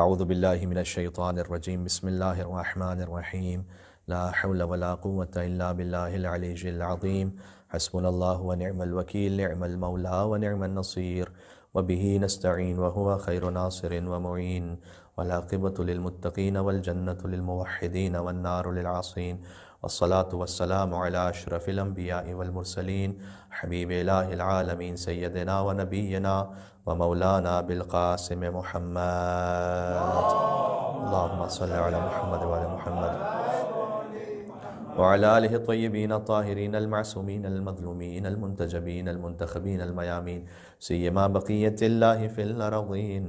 اعوذ باللہ من الشیطان الرجیم بسم اللہ الرحمن الرحیم لا حول ولا قوة الا باللہ العلی العظیم حسبنا اللہ ونعم الوکیل نعم المولا ونعم النصیر وبہ نستعین وهو خیر ناصر ومعین والعاقبۃ للمتقین والجنۃ للموحدین والنار للعاصین والصلاة والسلام علی اشرف الانبیاء والمرسلین حبیب الہ العالمین سیدنا ونبینا ومولانا بالقاسم محمد اللہم صل علی محمد وعلی محمد وعلى آلہ الطیبین الطاہرین المعصومین المظلومین المنتجبین المنتخبین المیامین سیما بقیت اللہ فی الارضین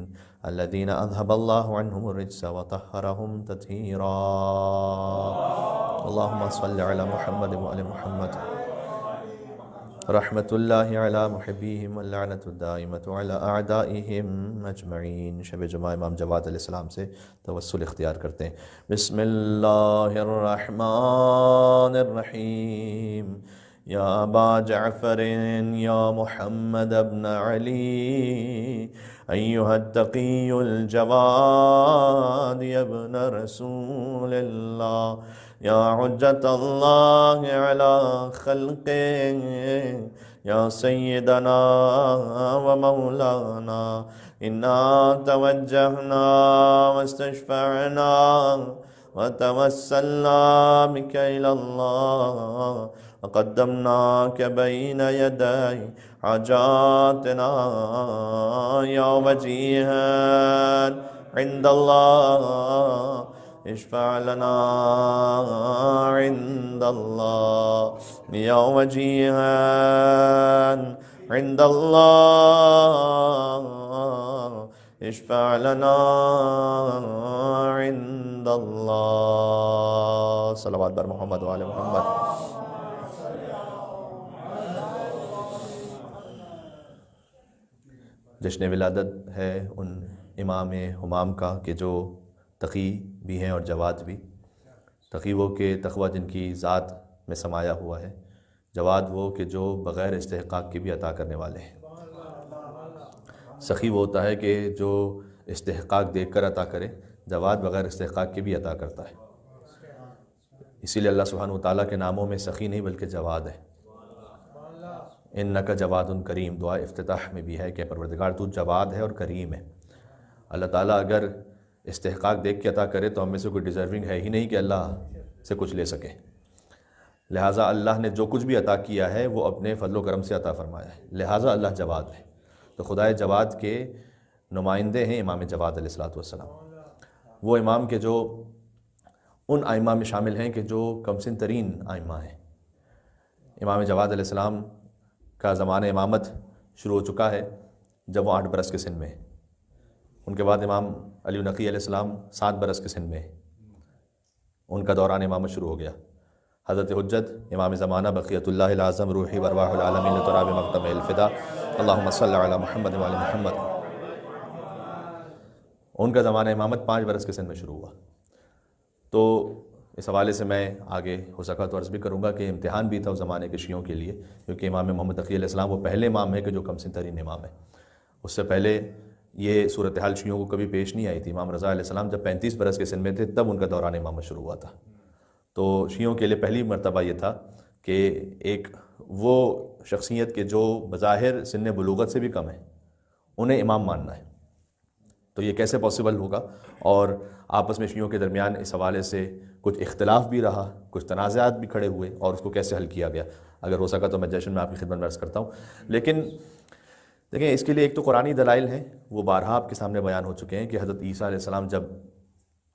الذین اذهب اللہ عنہم الرجس وطہرہم تطہیرا اللہم صل علی محمد وعلی محمد رحمت اللہ علی محبیہم واللعنت الدائمۃ علی اعدائہم اجمعین۔ شب جمعہ امام جواد علیہ السلام سے توسل اختیار کرتے ہیں۔ بسم اللہ الرحمن الرحیم یا ابا جعفر یا محمد ابن علی ایہا التقی الجواد یا ابن رسول اللہ یا حجت اللہ علی خلقہ یا سیدنا و مولانا انا توجہنا واستشفعنا وتوسلنا بک الی اللہ وقدمناک بین یدی حاجاتنا یا وجیہا عند اللہ اشفع لنا عند اللہ یا وجیہا عند اللہ اشفع لنا عند اللہ۔ صلوات بر محمد وعلی محمد۔ جشن ولادت ہے ان امام ہمام کا کہ جو تقی بھی ہیں اور جواد بھی۔ تقی وہ کہ تقوی جن کی ذات میں سمایا ہوا ہے، جواد وہ کہ جو بغیر استحقاق کے بھی عطا کرنے والے ہیں۔ سخی وہ ہوتا ہے کہ جو استحقاق دیکھ کر عطا کرے، جواد بغیر استحقاق کے بھی عطا کرتا ہے۔ اسی لیے اللہ سبحانہ وتعالیٰ کے ناموں میں سخی نہیں بلکہ جواد ہے۔ انکا جواد کریم دعا افتتاح میں بھی ہے کہ پروردگار تو جواد ہے اور کریم ہے۔ اللہ تعالیٰ اگر استحقاق دیکھ کے عطا کرے تو ہم میں سے کوئی ڈیزرونگ ہے ہی نہیں کہ اللہ سے کچھ لے سکے، لہٰذا اللہ نے جو کچھ بھی عطا کیا ہے وہ اپنے فضل و کرم سے عطا فرمایا ہے، لہٰذا اللہ جواد ہے۔ تو خدائے جواد کے نمائندے ہیں امام جواد علیہ السلام، وہ امام کے جو ان ائمہ میں شامل ہیں کہ جو کمسن ترین ائمہ ہیں۔ امام جواد علیہ السلام کا زمانہ امامت شروع ہو چکا ہے جب وہ 8 برس کے سن میں ہے۔ ان کے بعد امام علی نقی علیہ السلام 7 برس کے سن میں ہے، ان کا دوران امامت شروع ہو گیا۔ حضرت حجت امام زمانہ بقیت اللہ العظم روحی وارواح العالمین تراب مقدم الفدا اللہم صل علی محمد وعلی محمد، ان کا زمانہ امامت 5 برس کے سن میں شروع ہوا۔ تو اس حوالے سے میں آگے ہو سکا تو عرض بھی کروں گا کہ امتحان بھی تھا اس زمانے کے شیعوں کے لیے، کیونکہ امام محمد تقی علیہ السلام وہ پہلے امام ہے کہ جو کمسن ترین امام ہے۔ اس سے پہلے یہ صورتحال شیعوں کو کبھی پیش نہیں آئی تھی۔ امام رضا علیہ السلام جب 35 برس کے سن میں تھے تب ان کا دوران امامت شروع ہوا تھا۔ تو شیعوں کے لیے پہلی مرتبہ یہ تھا کہ ایک وہ شخصیت کے جو بظاہر سن بلوغت سے بھی کم ہے انہیں امام ماننا ہے، تو یہ کیسے پاسبل ہوگا؟ اور آپس میں شیعوں کے درمیان اس حوالے سے کچھ اختلاف بھی رہا، کچھ تنازعات بھی کھڑے ہوئے، اور اس کو کیسے حل کیا گیا۔ اگر ہو سکا تو میں جشن میں آپ کی خدمت میں عرض کرتا ہوں۔ لیکن دیکھیں اس کے لیے ایک تو قرآنی دلائل ہیں، وہ بارہا آپ کے سامنے بیان ہو چکے ہیں کہ حضرت عیسیٰ علیہ السلام جب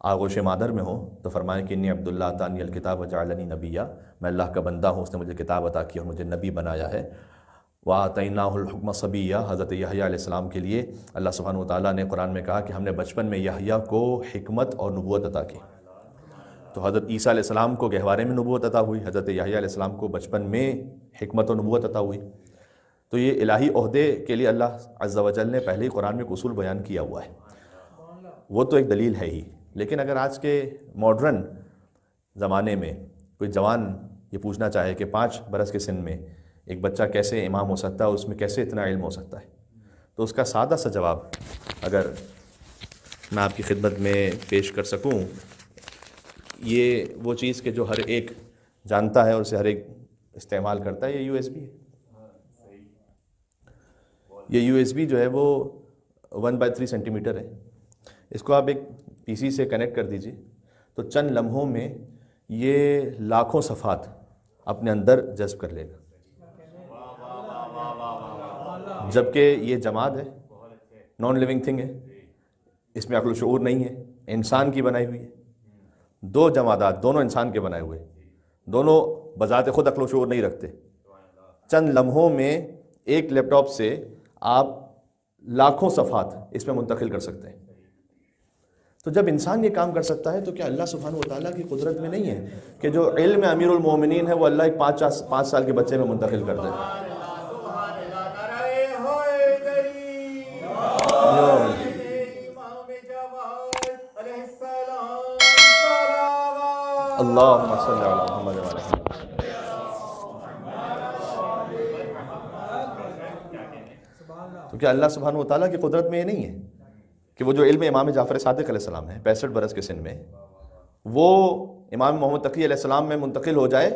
آغوش مادر میں ہوں تو فرمائیں کہ انی عبداللہ آتانی الکتاب وجعلنی نبیّا، میں اللہ کا بندہ ہوں، اس نے مجھے کتاب عطا کی اور مجھے نبی بنایا ہے۔ وآتیناہ الحکم صبیّا، حضرت یحییٰ علیہ السلام کے لیے اللہ سبحانہ وتعالیٰ نے قرآن میں کہا کہ ہم نے بچپن میں یحییٰ کو حکمت اور نبوت عطا کی۔ تو حضرت عیسیٰ علیہ السلام کو گہوارے میں نبوت عطا ہوئی، حضرت یحییٰ علیہ السلام کو بچپن میں حکمت و نبوت عطا ہوئی۔ تو یہ الہی عہدے کے لیے اللہ عز و جل نے پہلے ہی قرآن میں ایک اصول بیان کیا ہوا ہے، وہ تو ایک دلیل ہے ہی۔ لیکن اگر آج کے ماڈرن زمانے میں کوئی جوان یہ پوچھنا چاہے کہ 5 برس کے سن میں ایک بچہ کیسے امام ہو سکتا ہے، اس میں کیسے اتنا علم ہو سکتا ہے، تو اس کا سادہ سا جواب اگر میں آپ کی خدمت میں پیش کر سکوں، یہ وہ چیز کہ جو ہر ایک جانتا ہے اور اسے ہر ایک استعمال کرتا ہے، یہ یو ایس بی ہے۔ یہ یو ایس بی جو ہے وہ 1/3 سینٹی میٹر ہے۔ اس کو آپ ایک پی سی سے کنیکٹ کر دیجیے تو چند لمحوں میں یہ لاکھوں صفحات اپنے اندر جذب کر لے گا، جبکہ یہ جماد ہے، نان لیونگ تھنگ ہے، اس میں عقل و شعور نہیں ہے، انسان کی بنائی ہوئی ہے۔ دو جمادات دونوں انسان کے بنائے ہوئے، دونوں بذات خود عقل و شعور نہیں رکھتے، چند لمحوں میں ایک لیپ ٹاپ سے آپ لاکھوں صفحات اس میں منتقل کر سکتے ہیں۔ تو جب انسان یہ کام کر سکتا ہے تو کیا اللہ سبحانہ و تعالیٰ کی قدرت میں نہیں ہے کہ جو علم امیر المومنین ہے وہ اللہ ایک 5 سال کے بچے میں منتقل کر دے؟ اللہم صلی علی محمد و علی محمد۔ تو کیا اللہ سبحانہ و تعالیٰ کی قدرت میں یہ نہیں ہے کہ وہ جو علم امام جعفر صادق علیہ السلام ہے 65 برس کے سن میں، وہ امام محمد تقی علیہ السلام میں منتقل ہو جائے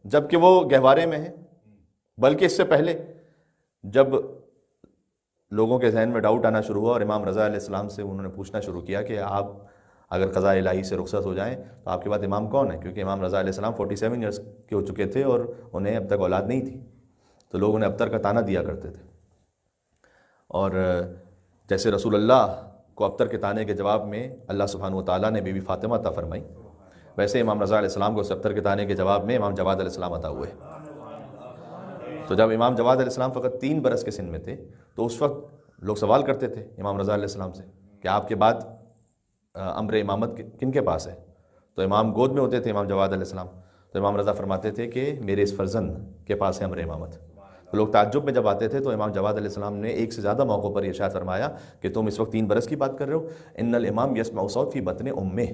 جب کہ وہ گہوارے میں ہے؟ بلکہ اس سے پہلے جب لوگوں کے ذہن میں ڈاؤٹ آنا شروع ہوا اور امام رضا علیہ السلام سے انہوں نے پوچھنا شروع کیا کہ آپ اگر قضاء الہی سے رخصت ہو جائیں تو آپ کے بعد امام کون ہے، کیونکہ امام رضا علیہ السلام 47 ایئرس کے ہو چکے تھے اور انہیں اب تک اولاد نہیں تھی، تو لوگ انہیں ابتر کا تانا دیا کرتے تھے۔ اور جیسے رسول اللہ کو ابتر کے تانے کے جواب میں اللہ سبحانہ و تعالیٰ نے بی بی فاطمہ عطا فرمائی، ویسے امام رضا علیہ السلام کو ابتر کے تانے کے جواب میں امام جواد علیہ السلام عطا ہوئے۔ تو جب امام جواد علیہ السلام فقط 3 برس کے سن میں تھے تو اس وقت لوگ سوال کرتے تھے امام رضا علیہ السلام سے کہ آپ کے بعد امر امامت کن کے پاس ہے؟ تو امام گود میں ہوتے تھے امام جواد علیہ السلام، تو امام رضا فرماتے تھے کہ میرے اس فرزند کے پاس ہے امر امامت۔ تو لوگ تعجب میں جب آتے تھے تو امام جواد علیہ السلام نے ایک سے زیادہ موقعوں پر یہ ارشاد فرمایا کہ تم اس وقت 3 برس کی بات کر رہے ہو، ان الامام یسمع صوت فی بطن امہ،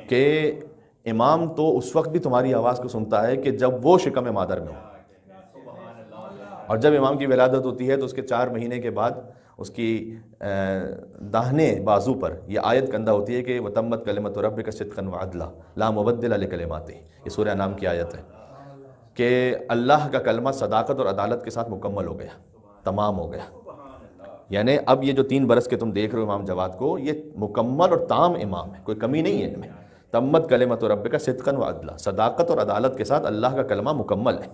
کہ امام تو اس وقت بھی تمہاری آواز کو سنتا ہے کہ جب وہ شکم مادر میں ہو، اور جب امام کی ولادت ہوتی ہے تو اس کے 4 مہینے کے بعد اس کی داہنے بازو پر یہ آیت کندہ ہوتی ہے کہ وتمت کلمۃ ربک صدقا وعدلا لا مبدل لکلماتہ، یہ سورہ انعام کی آیت ہے کہ اللہ کا کلمہ صداقت اور عدالت کے ساتھ مکمل ہو گیا، تمام ہو گیا۔ یعنی اب یہ جو 3 برس کے تم دیکھ رہے ہو امام جواد کو، یہ مکمل اور تام امام ہے، کوئی کمی نہیں ہے ان میں۔ تمت کلمۃ ربک صدقا وعدلا، صداقت اور عدالت کے ساتھ اللہ کا کلمہ مکمل ہے۔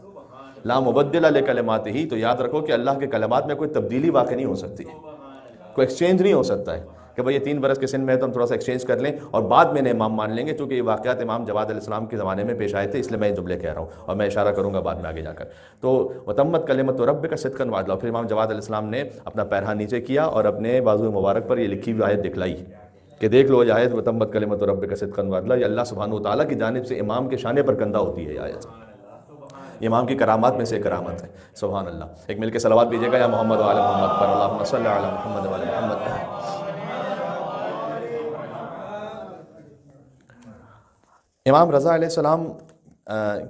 لا مبدل لکلماتہ، تو یاد رکھو کہ اللہ کے کلمات میں کوئی تبدیلی واقع نہیں ہو سکتی، کوئی ایکسچینج نہیں ہو سکتا ہے کہ بھئی یہ 3 برس کے سن میں ہے تو ہم تھوڑا سا ایکسچینج کر لیں اور بعد میں انہیں امام مان لیں گے، چونکہ یہ واقعات امام جواد علیہ السلام کے زمانے میں پیش آئے تھے، اس لیے میں یہ جملے کہہ رہا ہوں اور میں اشارہ کروں گا بعد میں آگے جا کر۔ تو وتمت کلمۃ ربک صدقا وعدلا، پھر امام جواد علیہ السلام نے اپنا پیرہن نیچے کیا اور اپنے بازو مبارک پر یہ لکھی ہوئی آیت دکھلائی کہ دیکھ لو یہ آیت وتمت کلمۃ ربک صدقا وعدلا، یہ اللہ سبحانہ و تعالیٰ کی جانب سے امام کے شانے پر کندہ ہوتی ہے یہ آیت، امام کی کرامات میں سے کرامت ہے۔ سبحان اللہ۔ ایک مل کے صلوات دیجیے گا یا محمد و علی محمد پر، اللہم صلی علی محمد و علی محمد۔ امام رضا علیہ السلام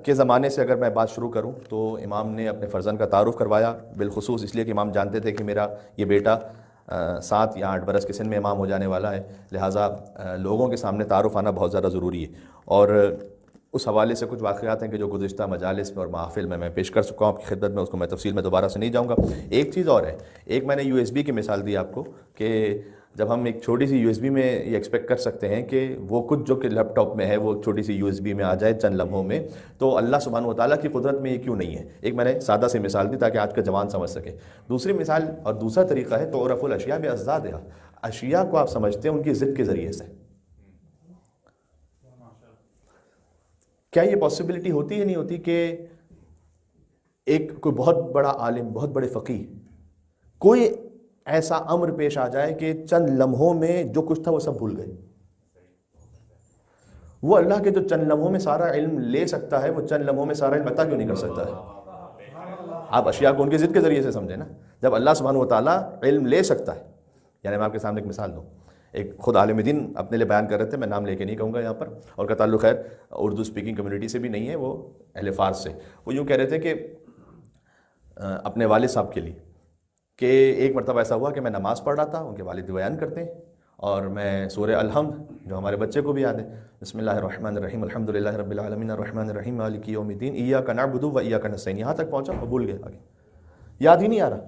کے زمانے سے اگر میں بات شروع کروں تو امام نے اپنے فرزند کا تعارف کروایا، بالخصوص اس لیے کہ امام جانتے تھے کہ میرا یہ بیٹا 7 یا 8 برس کے سن میں امام ہو جانے والا ہے، لہٰذا لوگوں کے سامنے تعارف آنا بہت زیادہ ضروری ہے۔ اور اس حوالے سے کچھ واقعات ہیں کہ جو گزشتہ مجالس میں اور محافل میں پیش کر چکا ہوں آپ کی خدمت میں، اس کو میں تفصیل میں دوبارہ سے نہیں جاؤں گا۔ ایک چیز اور ہے، ایک میں نے یو ایس بی کی مثال دی آپ کو کہ جب ہم ایک چھوٹی سی یو ایس بی میں یہ ایکسپیکٹ کر سکتے ہیں کہ وہ کچھ جو کہ لیپ ٹاپ میں ہے وہ چھوٹی سی یو ایس بی میں آ جائے چند لمحوں میں، تو اللہ سبحانہ و تعالیٰ کی قدرت میں یہ کیوں نہیں ہے؟ ایک میں نے سادہ سی مثال دی تاکہ آج کا جوان سمجھ سکے۔ دوسری مثال اور دوسرا طریقہ ہے تعرف الاشیاء باضدادها، اشیاء کو آپ سمجھتے ہیں ان کی ضد کے ذریعے سے۔ کیا یہ پاسبلٹی ہوتی ہے نہیں ہوتی کہ ایک کوئی بہت بڑا عالم، بہت بڑے فقیہ، کوئی ایسا امر پیش آ جائے کہ چند لمحوں میں جو کچھ تھا وہ سب بھول گئے؟ وہ اللہ کے جو چند لمحوں میں سارا علم لے سکتا ہے، وہ چند لمحوں میں سارا علم عطا کیوں نہیں کر سکتا ہے؟ آپ اشیاء کو ان کی ضد کے ذریعے سے سمجھیں نا۔ جب اللہ سبحانہ و تعالیٰ علم لے سکتا ہے، یعنی میں آپ کے سامنے ایک مثال دوں، ایک خود عالم دین اپنے لیے بیان کر رہے تھے، میں نام لے کے نہیں کہوں گا یہاں پر، اور کا تعلق خیر اردو اسپیکنگ کمیونٹی سے بھی نہیں ہے، وہ اہل فارس سے۔ وہ یوں کہہ رہے تھے کہ اپنے والد صاحب کے لیے کہ ایک مرتبہ ایسا ہوا کہ میں نماز پڑھ رہا تھا، ان کے والد بیان کرتے ہیں، اور میں سورہ الحمد جو ہمارے بچے کو بھی یاد ہے، بسم اللہ الرحمن الرحیم الحمد للہ رب العالمین الرحمن الرحیم مالک یوم الدین ایاک نعبد و ایاک نستعین، یہاں تک پہنچا، بھول گئے، آگے یاد ہی نہیں آ رہا۔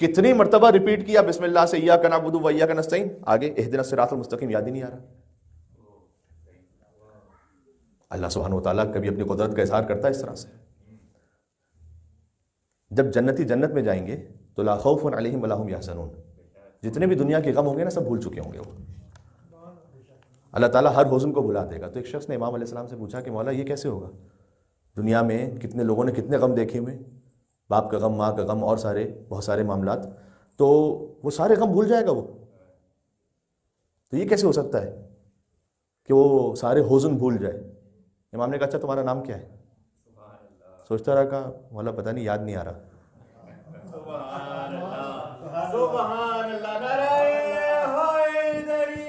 کتنی مرتبہ ریپیٹ کیا بسم اللہ سے ایاک نعبد و ایاک نستعین، آگے اہدنا الصراط المستقیم یاد ہی نہیں آ رہا۔ اللہ سبحانہ و تعالیٰ کبھی اپنی قدرت کا اظہار کرتا ہے اس طرح سے۔ جب جنتی جنت میں جائیں گے تو لا خوف علیہم ولا ھم یحزنون، جتنے بھی دنیا کے غم ہوں گے نا سب بھول چکے ہوں گے وہ، اللہ تعالیٰ ہر حزن کو بھلا دے گا۔ تو ایک شخص نے امام علیہ السلام سے پوچھا کہ مولا یہ کیسے ہوگا، دنیا میں کتنے لوگوں نے کتنے غم دیکھے ہوئے، باپ کا غم، ماں کا غم، اور بہت سارے معاملات، تو وہ سارے غم بھول جائے گا وہ، تو یہ کیسے ہو سکتا ہے کہ وہ سارے حزن بھول جائے؟ امام نے کہا اچھا تمہارا نام کیا ہے؟ سوچتا رہا، کہا مولا پتہ نہیں، یاد نہیں آ رہا۔ سبحان اللہ، نعرہ حیدری،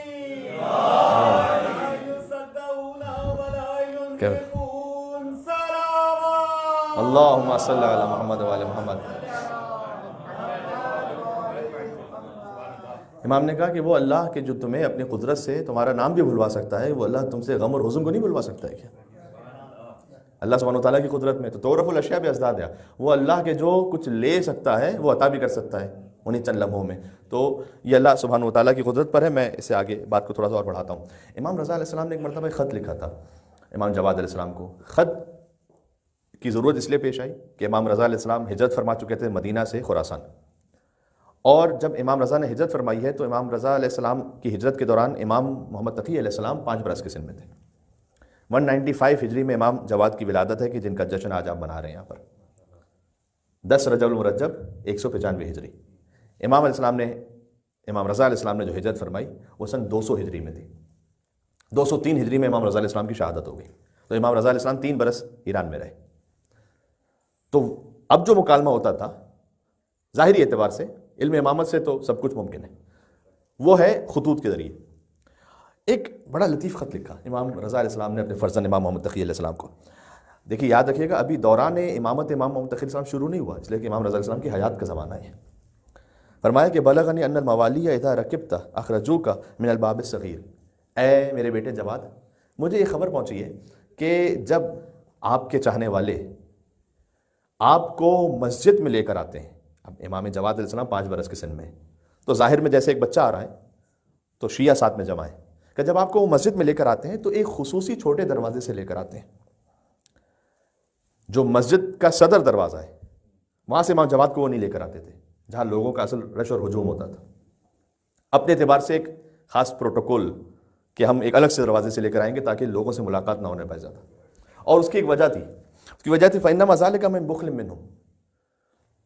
اللہم صلی علی محمد وعلی محمد۔ امام نے کہا کہ وہ اللہ کہ جو تمہیں اپنی قدرت سے تمہارا نام بھی بھلوا سکتا ہے، وہ اللہ تم سے غم اور حزن کو نہیں بھلوا سکتا ہے کیا؟ اللہ سبحانہ وتعالیٰ کی قدرت میں تو تعرف الاشیاء بازدادها، وہ اللہ کے جو کچھ لے سکتا ہے وہ عطا بھی کر سکتا ہے انہیں چند لمحوں میں، تو یہ اللہ سبحانہ وتعالیٰ کی قدرت پر ہے۔ میں اس سے آگے بات کو تھوڑا سا اور بڑھاتا ہوں۔ امام رضا علیہ السلام نے ایک مرتبہ ایک خط لکھا تھا امام جواد علیہ السلام کو۔ خط کی ضرورت اس لیے پیش آئی کہ امام رضا علیہ السلام ہجرت فرما چکے تھے مدینہ سے خراسان، اور جب امام رضا نے ہجرت فرمائی ہے تو امام رضا علیہ السلام کی ہجرت کے دوران امام محمد تقی علیہ السلام 5 برس کے سن میں تھے۔ 195 ہجری میں امام جواد کی ولادت ہے کہ جن کا جشن آج آپ منا رہے ہیں یہاں پر۔ 10 رجب المرجب 195 ہجری امام علیہ السلام نے، امام رضا علیہ السلام نے جو ہجرت فرمائی وہ سن 200 ہجری میں تھی۔ 203 ہجری میں امام رضا علیہ السلام کی شہادت ہو گئی، تو امام رضا علیہ السلام 3 برس ایران میں رہے۔ تو اب جو مکالمہ ہوتا تھا ظاہری اعتبار سے، علم امامت سے تو سب کچھ ممکن ہے، وہ ہے خطوط کے ذریعے۔ ایک بڑا لطیف خط لکھا امام رضا علیہ السلام نے اپنے فرزند امام محمد تقی علیہ السلام کو۔ دیکھیے یاد رکھیے گا، ابھی دوران امامت امام محمد تقی علیہ السلام شروع نہیں ہوا، اس لیے کہ امام رضا علیہ السلام کی حیات کا زمانہ ہے۔ فرمایا کہ بلغنی ان الموالی اذا رکبت اخرجوک من الباب الصغیر، اے میرے بیٹے جواد، مجھے یہ خبر پہنچی ہے کہ جب آپ کے چاہنے والے آپ کو مسجد میں لے کر آتے ہیں، اب امام جواد علیہ السلام 5 برس کے سن میں، تو ظاہر میں جیسے ایک بچہ آ رہا ہے تو شیعہ ساتھ میں جمع ہے، کہ جب آپ کو وہ مسجد میں لے کر آتے ہیں تو ایک خصوصی چھوٹے دروازے سے لے کر آتے ہیں جو مسجد کا صدر دروازہ ہے، وہاں سے امام جواد کو وہ نہیں لے کر آتے تھے جہاں لوگوں کا اصل رش اور ہجوم ہوتا تھا۔ اپنے اعتبار سے ایک خاص پروٹوکول کہ ہم ایک الگ سے دروازے سے لے کر آئیں گے تاکہ لوگوں سے ملاقات نہ ہونے پائے زیادہ، اور اس کی ایک وجہ تھی، اس کی وجہ تھی فَإِنَّمَا ذَلِكَ مِن بُخْلٍ مِّنْهُمْ،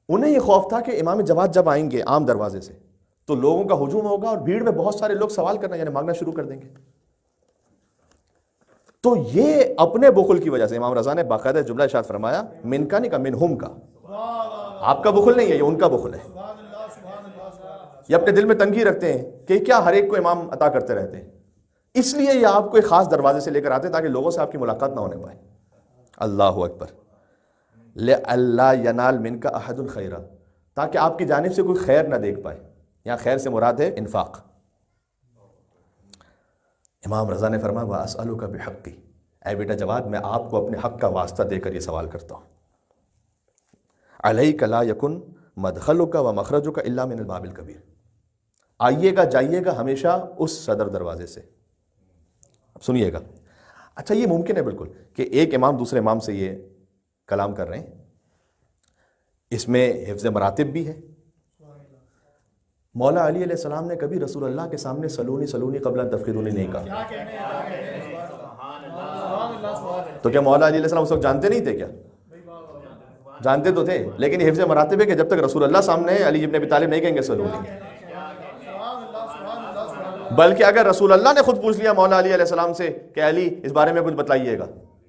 انہیں یہ خوف تھا کہ امام جواد جب آئیں گے عام دروازے سے تو لوگوں کا ہجوم ہوگا اور بھیڑ میں بہت سارے لوگ سوال کرنا یعنی مانگنا شروع کر دیں گے، تو یہ اپنے بخل کی وجہ سے امام رضا نے باقاعدہ جملہ ارشاد فرمایا من کا نہیں کا منہم کا، آپ کا بخل نہیں ہے، یہ ان کا بخل ہے۔ یہ اپنے دل میں تنگی رکھتے ہیں کہ کیا ہر ایک کو امام عطا کرتے رہتے ہیں، اس لیے یہ آپ کو ایک خاص دروازے سے لے کر آتے ہیں تاکہ لوگوں سے آپ کی ملاقات نہ ہونے پائے۔ اللہ اکبر، لِأَلَّا يَنَالْ مِنْكَ أَحَدٌ خَيْرًا، تاکہ آپ کی جانب سے کوئی خیر نہ دیکھ پائے، یہاں خیر سے مراد ہے انفاق۔ امام رضا نے فرمایا وَأَسْأَلُكَ بِحَقِّ، اے بیٹا جواد میں آپ کو اپنے حق کا واسطہ دے کر یہ سوال کرتا ہوں، عَلَيْكَ لَا يَكُنْ مَدْخَلُكَ وَمَخْرَجُكَ إِلَّا مِنَ الْبَابِ الْكَبِيرِ، آئیے گا جائیے گا ہمیشہ اس صدر دروازے سے۔ اب سنیے گا، اچھا یہ ممکن ہے بالکل کہ ایک امام دوسرے امام سے یہ کلام کر رہے ہیں، اس میں حفظ مراتب بھی ہے۔ مولا علی علیہ السلام نے کبھی رسول اللہ کے سامنے سلونی سلونی قبل ان تفخرونی نہیں کہا، تو کیا مولا علی علیہ السلام اس وقت جانتے نہیں تھے؟ کیا جانتے تو تھے، لیکن یہ حفظ مراتب ہے کہ جب تک رسول اللہ سامنے علی ابن ابی طالب نہیں کہیں گے سلونی، بلکہ اگر رسول اللہ نے خود پوچھ لیا مولا علی علیہ السلام سے کہ علی اس بارے میں کچھ بتلائیے گا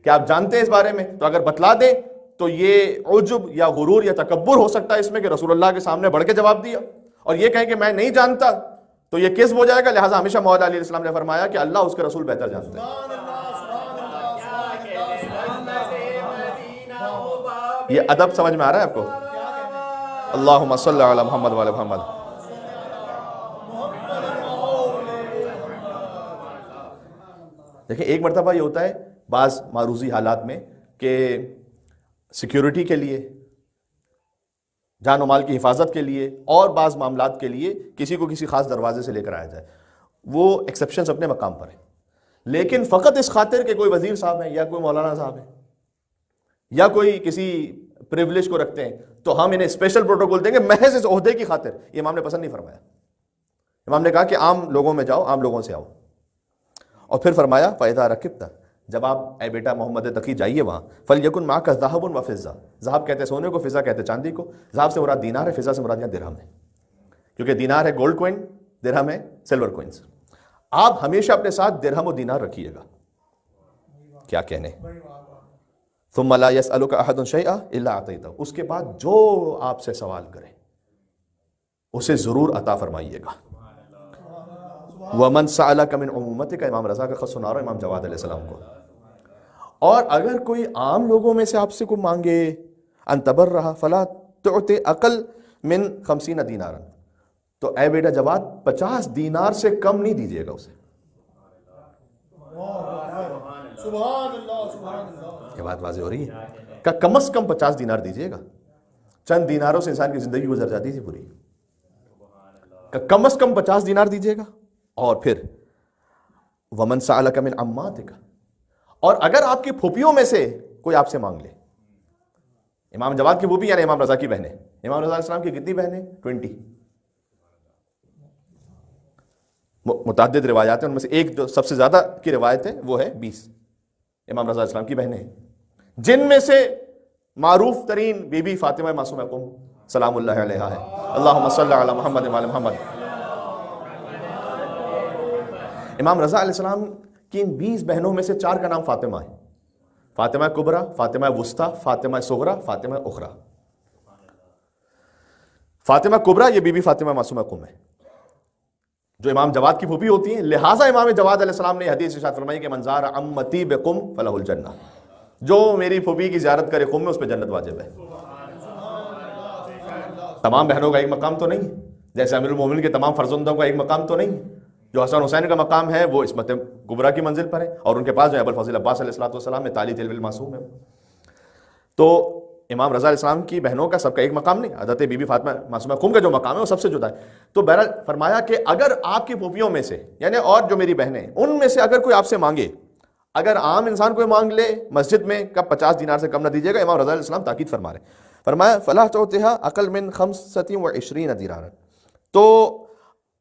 کہ آپ جانتے ہیں اس بارے میں، تو اگر بتلا دیں تو یہ عجب یا غرور یا تکبر ہو سکتا ہے اس میں کہ رسول اللہ کے سامنے بڑھ کے جواب دیا، اور یہ کہیں کہ میں نہیں جانتا تو یہ کذب ہو جائے گا۔ لہٰذا ہمیشہ مولا علی علیہ السلام نے فرمایا کہ اللہ اس کے رسول بہتر جانتے ہیں۔ یہ ادب سمجھ میں آ رہا ہے آپ کو؟ اللہم صلی علی محمد وعلی محمد. دیکھیں ایک مرتبہ یہ ہوتا ہے بعض معروضی حالات میں کہ سیکیورٹی کے لیے، جان و مال کی حفاظت کے لیے اور بعض معاملات کے لیے کسی کو کسی خاص دروازے سے لے کر آیا جائے، وہ ایکسیپشنز اپنے مقام پر ہیں. لیکن فقط اس خاطر کہ کوئی وزیر صاحب ہیں یا کوئی مولانا صاحب ہیں یا کوئی کسی پریولیج کو رکھتے ہیں تو ہم انہیں اسپیشل پروٹوکول دیں گے محض اس عہدے کی خاطر، یہ امام نے پسند نہیں فرمایا. امام نے کہا کہ عام لوگوں میں جاؤ، عام لوگوں سے آؤ. اور پھر فرمایا فَإِذَا رَكِبْتَ، جب آپ اے بیٹا محمد تقی جائیے وہاں، فَلْيَكُنْ مَعَكَ ذَهَبٌ وَفِضَّةٌ، ذهب کہتے ہیں سونے کو، فضہ کہتے ہیں چاندی کو. ذهب سے مراد دینار ہے، فضہ سے مراد یہاں درہم ہے، کیونکہ دینار ہے گولڈ کوئن، درہم ہے سلور کوئنز. آپ ہمیشہ اپنے ساتھ درہم و دینار رکھیے گا. کیا کہنے، ثُمَّ لَا يَسْأَلُكَ أَحَدٌ شَيْئًا إِلَّا أَعْطَيْتَهُ، اس کے بعد جو آپ سے سوال کرے اسے ضرور عطا فرمائیے گا. وَمَنْ سَأَلَكَ مِنْ عُمُومَتِكَ، امام رضا کا خط سنا رہا امام جواد علیہ السلام کو. اور اگر کوئی عام لوگوں میں سے آپ سے کوئی مانگے ان تبرہ فلا تعطِ اقل من 50 دینارا، تو اے بیٹا جواد 50 دینار سے کم نہیں دیجیے گا اسے. سبحان اللہ سبحان اللہ. یہ بات واضح ہو رہی ہے کہ کم از کم 50 دینار دیجیے گا. چند دیناروں سے انسان کی زندگی گزر جاتی تھی پوری، کہ کم از کم 50 دینار دیجیے گا. اور پھر ومن سألک من عماتک، اور اگر آپ کی پھوپھیوں میں سے کوئی آپ سے مانگ لے. امام جواد کی پھوپھی یعنی امام رضا کی بہنیں. امام رضا علیہ السلام کی کتنی بہنیں؟ 20. متعدد روایات ہیں، ان میں سے ایک جو سب سے زیادہ کی روایت ہے وہ ہے 20 امام رضا علیہ السلام کی بہنیں ہیں، جن میں سے معروف ترین بی بی فاطمہ معصومہ قم سلام اللہ علیہا ہے. اللہم صلی علی محمد وعلی محمد. امام رضا علیہ السلام کی ان 20 بہنوں میں سے 4 کا نام فاطمہ ہے. فاطمہ کبریٰ، فاطمہ وسطیٰ، فاطمہ صغریٰ، فاطمہ اخریٰ. فاطمہ کبریٰ یہ بی بی فاطمہ معصومہ قم ہے جو امام جواد کی پھوپھی ہوتی ہیں. لہٰذا امام جواد علیہ السلام نے حدیث ارشاد فرمائی کہ من زار عمتی بقم فلہ الجنہ، جو میری پھوپھی کی زیارت کرے قم میں اس پہ جنت واجب ہے. تمام بہنوں کا ایک مقام تو نہیں، جیسے امیر المومنین کے تمام فرزندوں کا ایک مقام تو نہیں. جو حسن حسین کا مقام ہے وہ عصمت کبریٰ کی منزل پر ہے، اور ان کے پاس جو ابو الفضل عباس علیہ السلام میں تعالی طلب المعصوم ہے. تو امام رضا علیہ السلام کی بہنوں کا سب کا ایک مقام نہیں، حضرت بی بی فاطمہ معصومہ قم کا جو مقام ہے وہ سب سے جدا ہے. تو بہرحال فرمایا کہ اگر آپ کی پھوپھیوں میں سے یعنی اور جو میری بہنیں ان میں سے اگر کوئی آپ سے مانگے، اگر عام انسان کوئی مانگ لے مسجد میں، کب 50 دینار سے کم نہ دیجیے گا. امام رضا علیہ السلام تاکید فرما رہے، فرمایا فلا تعطها اقل من 25 دینارا. تو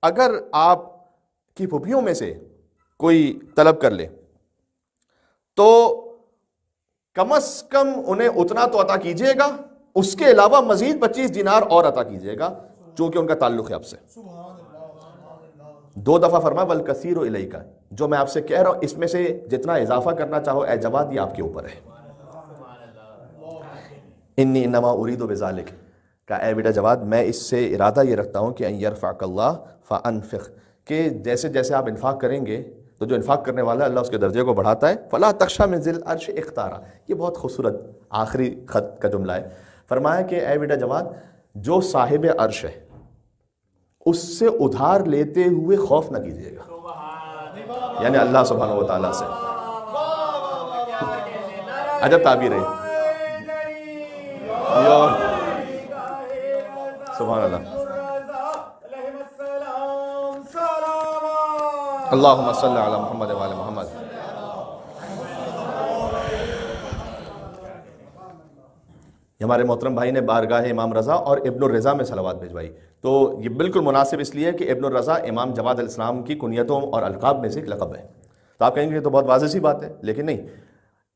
اگر آپ کی پھوپھیوں میں سے کوئی طلب کر لے تو کم از کم انہیں اتنا تو عطا کیجیے گا، اس کے علاوہ مزید 25 دینار اور عطا کیجیے گا چونکہ ان کا تعلق ہے آپ سے. 2 دفعہ فرمایا والکثیر الیک، جو میں آپ سے کہہ رہا ہوں اس میں سے جتنا اضافہ کرنا چاہو اے جواد یہ آپ کے اوپر ہے. انی انما ارید بذالک، کہ اے بیٹا جواد میں اس سے ارادہ یہ رکھتا ہوں کہ ان یرفعک اللہ فانفق، کہ جیسے جیسے آپ انفاق کریں گے تو جو انفاق کرنے والا ہے اللہ اس کے درجے کو بڑھاتا ہے. فلا تخشى من ذی العرش اختارا، یہ بہت خوبصورت آخری خط کا جملہ ہے. فرمایا کہ اے بیٹا جواد جو صاحب عرش ہے اس سے ادھار لیتے ہوئے خوف نہ کیجیے گا، یعنی اللہ سبحانہ و تعالیٰ سے. عجب تعبیر ہے، سبحان اللہ. اللہم صلی علی محمد وعلی محمد. ہمارے محترم بھائی نے بارگاہ امام رضا اور ابن الرضا میں صلوات بھجوائی، تو یہ بالکل مناسب اس لیے کہ ابن الرضا امام جواد علیہ السلام کی کنیتوں اور القاب میں سے ایک لقب ہے. تو آپ کہیں گے یہ تو بہت واضح سی بات ہے، لیکن نہیں،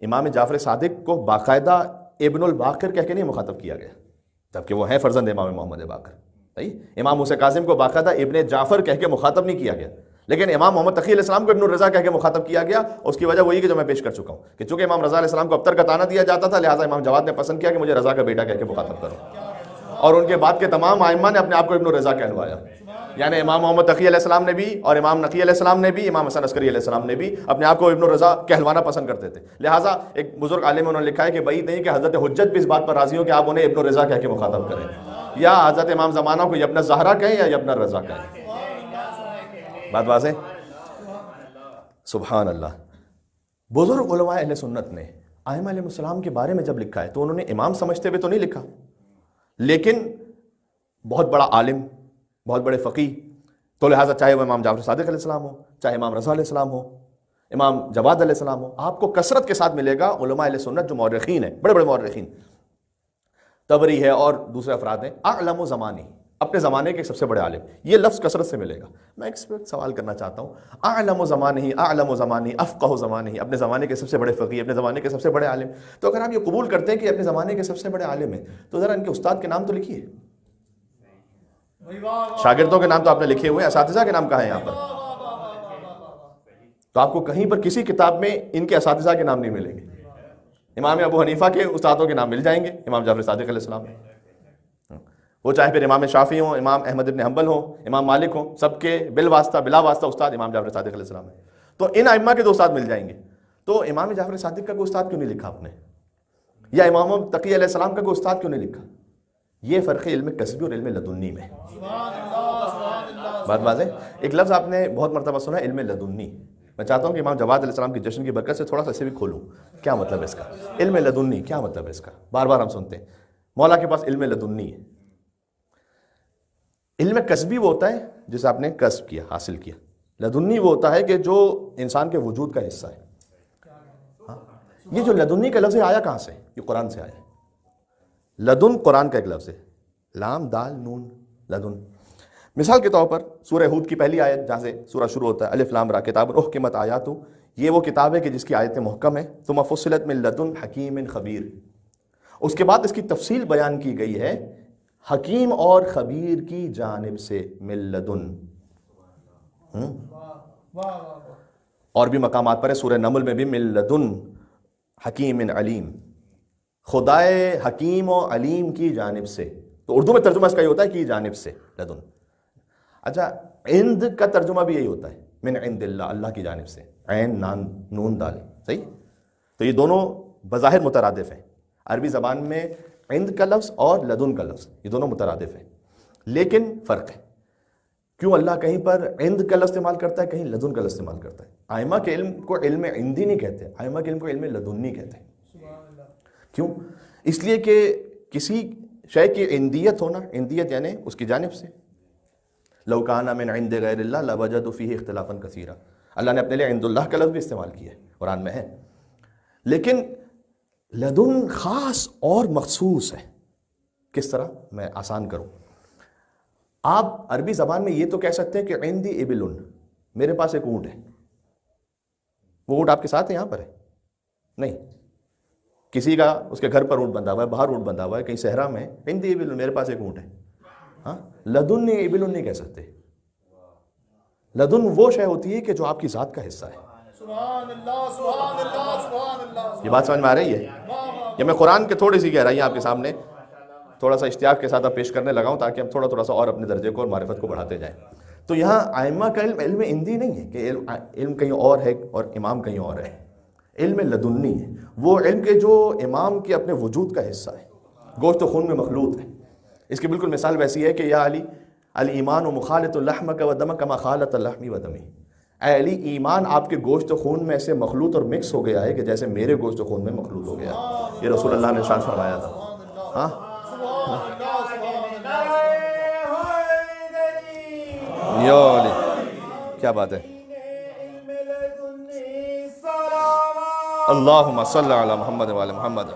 امام جعفر صادق کو باقاعدہ ابن الباقر کہہ کے نہیں مخاطب کیا گیا، جبکہ وہ ہیں فرزند امام محمد باقر. امام موسیٰ کاظم کو باقاعدہ ابن جعفر کہہ کے مخاطب نہیں کیا گیا، لیکن امام محمد تقی علیہ السلام کو ابن الرضا کہہ کے مخاطب کیا گیا. اس کی وجہ وہی کہ جو میں پیش کر چکا ہوں کہ چونکہ امام رضا علیہ السلام کو ابتر کا تانا دیا جاتا تھا، لہٰذا امام جواد نے پسند کیا کہ مجھے رضا کا بیٹا کہہ کے مخاطب کرو، اور ان کے بعد کے تمام ائمہ نے اپنے آپ کو ابن الرضا کہلوایا. یعنی امام محمد تقی علیہ السلام نے بھی اور امام نقی علیہ السلام نے بھی، امام حسن عسکری علیہ السلام نے بھی اپنے آپ کو ابن الرضا کہلوانا پسند کرتے تھے. لہٰذا ایک بزرگ عالم انہوں نے لکھا ہے کہ بعید نہیں کہ حضرت حجت بھی اس بات پر راضی ہو کہ آپ انہیں ابن الرضا کہہ کے مخاطب کریں. یا حضرت امام زمانہ کو ابن زہرا کہیں یا ابن رضا کہیں. بات واضح؟ سبحان اللہ. بزرگ علماء اہل سنت نے ائمہ علیہ السلام کے بارے میں جب لکھا ہے تو انہوں نے امام سمجھتے ہوئے تو نہیں لکھا، لیکن بہت بڑا عالم، بہت بڑے فقیہ، تو لہٰذا چاہے وہ امام جعفر صادق علیہ السلام ہو، چاہے امام رضا علیہ السلام ہو، امام جواد علیہ السلام ہو، آپ کو کثرت کے ساتھ ملے گا علماء اہل سنت جو مورخین ہیں، بڑے بڑے مورخین، طبری ہے اور دوسرے افراد ہیں، اعلم زمانی، اپنے زمانے کے سب سے بڑے عالم، یہ لفظ کثرت سے ملے گا. میں اس پہ سوال کرنا چاہتا ہوں، اعلم زمانی، اعلم زمانی، افقہ زمانی، اپنے زمانے کے سب سے بڑے فقیہ، اپنے زمانے کے سب سے بڑے عالم. تو اگر آپ یہ قبول کرتے ہیں کہ اپنے زمانے کے سب سے بڑے عالم ہیں تو ذرا ان کے استاد کے نام تو لکھیے. شاگردوں کے نام تو آپ نے لکھے ہوئے ہیں، اساتذہ کے نام کہاں ہیں یہاں پر؟ تو آپ کو کہیں پر کسی کتاب میں ان کے اساتذہ کے نام نہیں ملیں گے. امام ابو حنیفہ کے استادوں کے نام مل جائیں گے، امام جعفر صادق علیہ السلام، وہ چاہے پھر امام شافعی ہوں، امام احمد بن حنبل ہوں، امام مالک ہوں، سب کے بالواسطہ بلا واسطہ استاد امام جعفر صادق علیہ السلام ہے. تو ان ائمہ کے دو استاد مل جائیں گے. تو امام جعفر صادق کا کوئی استاد کیوں نہیں لکھا آپ نے؟ یا امام تقی علیہ السلام کا کوئی استاد کیوں نہیں لکھا؟ یہ فرق ہے علم کسبی اور علم لدنی میں. بات واضح؟ ایک لفظ آپ نے بہت مرتبہ سنا ہے، علم لدنی. میں چاہتا ہوں کہ امام جواد علیہ السلام کی جشن کی برکت سے تھوڑا سا اسے بھی کھولوں. کیا مطلب ہے اس کا؟ علم لدنی کیا مطلب ہے اس کا؟ بار بار ہم سنتے ہیں مولا کے پاس علم لدنی ہے. علم کسبی وہ ہوتا ہے جسے آپ نے کسب کیا، حاصل کیا. لدنی وہ ہوتا ہے کہ جو انسان کے وجود کا حصہ ہے. یہ جو لدنی کا لفظ ہے آیا کہاں سے؟ یہ قرآن سے آیا ہے. لدن قرآن کا ایک لفظ ہے، لام دال نون لدن. مثال کے طور پر سورہ ہود کی پہلی آیت جہاں سے سورہ شروع ہوتا ہے، الف لام را کتاب احکمت آیاتہ، یہ وہ کتاب ہے کہ جس کی آیتیں محکم ہیں. ثم فصلت من لدن حکیم خبیر، اس کے بعد اس کی تفصیل بیان کی گئی ہے حکیم اور خبیر کی جانب سے، من لدن. اور بھی مقامات پر ہے، سورہ نمل میں بھی من لدن حکیم علیم، خدائے حکیم و علیم کی جانب سے. تو اردو میں ترجمہ اس کا یہ ہوتا ہے کی جانب سے، لدن. اچھا عند کا ترجمہ بھی یہی ہوتا ہے، من عند اللہ، اللہ کی جانب سے، عین نون دال. صحیح؟ تو یہ دونوں بظاہر مترادف ہیں. عربی زبان میں عند کا لفظ اور لدن کا لفظ یہ دونوں مترادف ہیں، لیکن فرق ہے. کیوں اللہ کہیں پر عند کا لفظ استعمال کرتا ہے، کہیں لدن کا لفظ استعمال کرتا ہے؟ ائمہ کے علم کو علم عندی نہیں کہتے، ائمہ کے علم کو علم لدنی کہتے ہیں. کیوں؟ اس لیے کہ کسی شے کی عندیت ہونا، عندیت یعنی اس کی جانب سے. لو کان من عند غیر اللہ لوجدوا فیہ اختلافا کثیرا، اللہ نے اپنے لیے عند اللہ کا لفظ بھی استعمال کیا ہے، قرآن میں ہے. لیکن لدن خاص اور مخصوص ہے. کس طرح؟ میں آسان کروں. آپ عربی زبان میں یہ تو کہہ سکتے ہیں کہ عندی ابل، میرے پاس ایک اونٹ ہے. وہ اونٹ آپ کے ساتھ ہے، یہاں پر ہے؟ نہیں. کسی کا اس کے گھر پر اونٹ بندھا ہوا ہے، باہر اونٹ بندھا ہوا ہے، کہیں صحرا میں، عندی ابل، میرے پاس ایک اونٹ ہے. ہاں، لدن ابل نہیں کہہ سکتے. لدن وہ شے ہوتی ہے کہ جو آپ کی ذات کا حصہ ہے. سبحان اللہ سبحان اللہ سبحان اللہ. یہ بات سمجھ میں آ رہی ہے؟ یہ میں قرآن کے تھوڑی سی گہرائیاں آپ کے سامنے تھوڑا سا اشتیاق کے ساتھ پیش کرنے لگا ہوں تاکہ ہم تھوڑا سا اور اپنے درجے کو اور معرفت کو بڑھاتے جائیں. تو یہاں ائمہ کا علم علم عندی نہیں ہے کہ علم کہیں اور ہے اور امام کہیں اور ہے. علم لدنی ہے، وہ علم کے جو امام کے اپنے وجود کا حصہ ہے، گوشت و خون میں مخلوط ہے. اس کی بالکل مثال ویسی ہے کہ یا علی الایمان مخالط لحمک و دمک کما خالط لحمی و دمی. اے علی، ایمان آپ کے گوشت و خون میں سے مخلوط اور مکس ہو گیا ہے کہ جیسے میرے گوشت و خون میں مخلوط ہو گیا. یہ رسول اللہ نے ارشاد فرمایا تھا. ہاں، یا علی، کیا بات ہے. اللہم صلی علی محمد و علی محمد.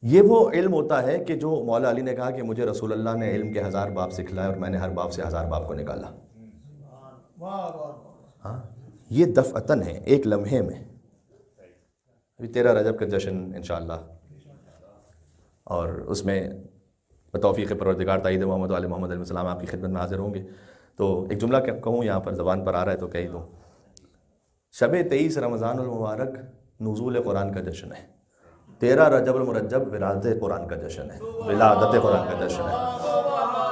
یہ وہ علم ہوتا ہے کہ جو مولا علی نے کہا کہ مجھے رسول اللہ نے علم کے 1000 باب سکھلائے اور میں نے ہر باب سے 1000 باب کو نکالا. ہاں، یہ دفعتاً ہے، ایک لمحے میں. ابھی 13 رجب کا جشن انشاءاللہ، اور اس میں بتوفیق پروردگار تائید محمد علیہ محمد علیہ السلام آپ کی خدمت میں حاضر ہوں گے. تو ایک جملہ کہوں، یہاں پر زبان پر آ رہا ہے تو کہہ دوں. شب 23 رمضان المبارک نزول قرآن کا جشن ہے. 13 رجب المرجب ولادت قرآن کا جشن ہے، ولادت قرآن کا جشن ہے.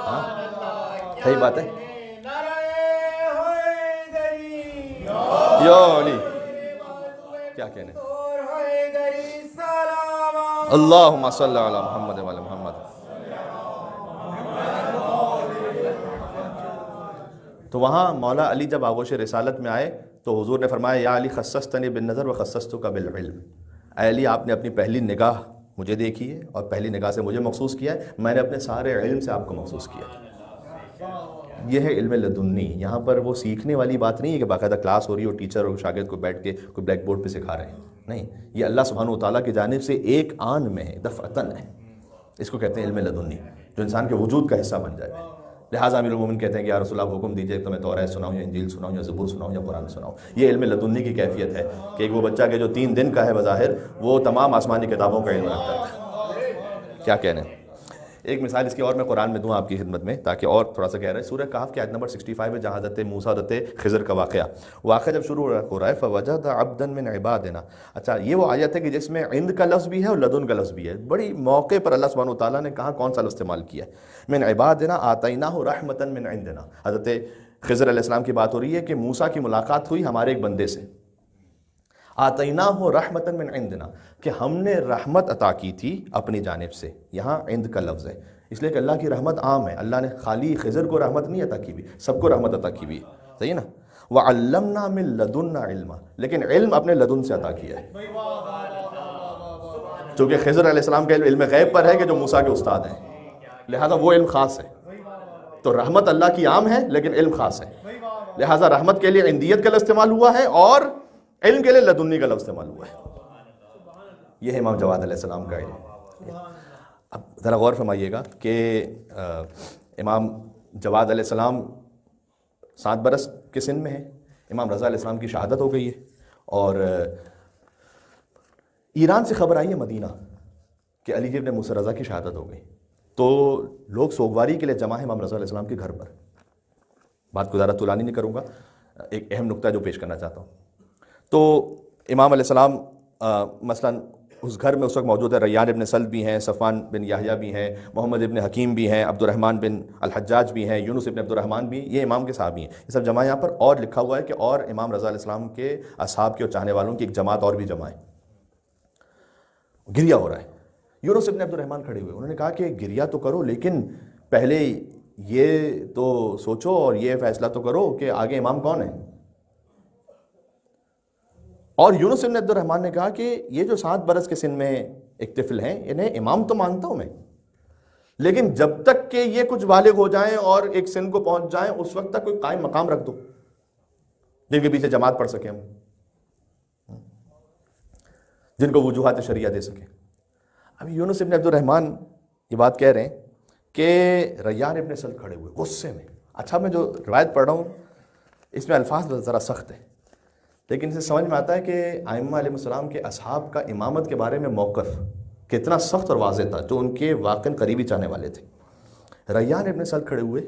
ہاں، صحیح بات ہے. یا علی، کیا کہنے. اللہم صلی علی محمد و علی محمد۔ تو وہاں مولا علی جب آغوش رسالت میں آئے تو حضور نے فرمایا یا علی خصصتنی بالنظر و خصصتک بالعلم، اے علی آپ نے اپنی پہلی نگاہ مجھے دیکھی ہے اور پہلی نگاہ سے مجھے مخصوص کیا ہے، میں نے اپنے سارے علم سے آپ کو مخصوص کیا ہے۔ یہ ہے علم لدنی۔ یہاں پر وہ سیکھنے والی بات نہیں ہے کہ باقاعدہ کلاس ہو رہی ہو، ٹیچر اور شاگرد کو بیٹھ کے کوئی بلیک بورڈ پہ سکھا رہے ہیں، نہیں، یہ اللہ سبحانہ و تعالیٰ کی جانب سے ایک آن میں ہے، دفعتاً ہے۔ اس کو کہتے ہیں علم لدنی، جو انسان کے وجود کا حصہ بن جائے۔ لہٰذا امیر المومنین کہتے ہیں کہ یا رسول اللہ حکم دیجئے کہ میں توریت سناؤں یا انجیل سناؤں یا زبور سناؤں یا قرآن سناؤں۔ یہ علم لدنی کی کیفیت ہے کہ ایک وہ بچہ کہ جو 3 دن کا ہے بظاہر، وہ تمام آسمانی کتابوں کا علم رکھتا ہے۔ کیا کہنے ہیں؟ ایک مثال اس کی اور میں قرآن میں دوں آپ کی خدمت میں تاکہ اور تھوڑا سا کہہ رہا ہے۔ سورہ کہف کی آیت نمبر 65 ہے جہاں حضرت موسیٰ حضرت خضر کا واقعہ جب شروع ہو رہا ہے فَوَجَدَ عَبْدًا مِنْ عِبَادِنَا، اچھا یہ وہ آیت ہے کہ جس میں عند کا لفظ بھی ہے اور لدن کا لفظ بھی ہے۔ بڑی موقع پر اللہ سبحانہ وتعالیٰ نے کہاں کون سا لفظ استعمال کیا ہے؟ مِنْ عِبَادِنَا آتَيْنَاهُ رَحْمَةً مِنْ عِنْدِنَا۔ حضرت خضر علیہ السلام کی بات ہو رہی ہے کہ موسیٰ کی ملاقات ہوئی ہمارے ایک بندے سے، آتَيْنَاهُ رَحْمَةً مِنْ عِنْدِنَا، کہ ہم نے رحمت عطا کی تھی اپنی جانب سے۔ یہاں عند کا لفظ ہے اس لیے کہ اللہ کی رحمت عام ہے، اللہ نے خالی خضر کو رحمت نہیں عطا کی ہوئی، سب کو رحمت عطا کی ہوئی، صحیح نا؟ وَعَلَّمْنَا مِن لَدُنَّا عِلْمًا، لیکن علم اپنے لدن سے عطا کیا ہے، چونکہ خضر علیہ السلام کا علم غیب پر ہے کہ جو موسیٰ کے استاد ہیں، لہذا وہ علم خاص ہے۔ تو رحمت اللہ کی عام ہے لیکن علم خاص ہے، لہذا رحمت کے لیے عندیت کا لفظ استعمال ہوا ہے اور علم کے لیے لدنی کا لفظ استعمال ہوا ہے۔ یہ ہے امام جواد علیہ السلام کا علم۔ اب ذرا غور فرمائیے گا کہ امام جواد علیہ السلام 7 برس کے سن میں ہے، امام رضا علیہ السلام کی شہادت ہو گئی ہے، اور ایران سے خبر آئی ہے مدینہ کہ علی ابن موسیٰ رضا کی شہادت ہو گئی، تو لوگ سوگواری کے لیے جمع ہیں امام رضا علیہ السلام کے گھر پر۔ بات کو زیادہ طولانی نہیں کروں گا، ایک اہم نقطہ جو پیش کرنا چاہتا ہوں۔ تو امام علیہ السلام مثلاً اس گھر میں اس وقت موجود ہے، ریان ابن سلد بھی ہیں، صفوان بن یحییٰ بھی ہیں، محمد ابن حکیم بھی ہیں، عبد الرحمن بن الحجاج بھی ہیں، یونس ابن عبد الرحمن بھی، یہ امام کے صحابی ہیں، یہ سب جمع یہاں پر۔ اور لکھا ہوا ہے کہ اور امام رضا علیہ السلام کے اصحاب کے اور چاہنے والوں کی ایک جماعت اور بھی جمع ہے۔ گریا ہو رہا ہے، یونس ابن عبد الرحمن کھڑے ہوئے، انہوں نے کہا کہ گریا تو کرو لیکن پہلے یہ تو سوچو اور یہ فیصلہ تو کرو کہ آگے امام کون ہے۔ اور یونس ابن عبد الرحمن نے کہا کہ یہ جو 7 برس کے سن میں ایک طفل ہیں، انہیں امام تو مانتا ہوں میں، لیکن جب تک کہ یہ کچھ بالغ ہو جائیں اور ایک سن کو پہنچ جائیں اس وقت تک کوئی قائم مقام رکھ دو جن کے پیچھے جماعت پڑھ سکیں ہم، جن کو وجوہات شریعہ دے سکیں۔ اب یونس ابن عبد الرحمن یہ بات کہہ رہے ہیں کہ ریان ابن سلد کھڑے ہوئے غصے میں۔ اچھا میں جو روایت پڑھ رہا ہوں اس میں الفاظ ذرا سخت ہیں، لیکن اسے سمجھ میں آتا ہے کہ ائمہ علیہ السلام کے اصحاب کا امامت کے بارے میں موقف کتنا سخت اور واضح تھا، جو ان کے واقعاً قریبی چاہنے والے تھے۔ ریان ابن سلد کھڑے ہوئے،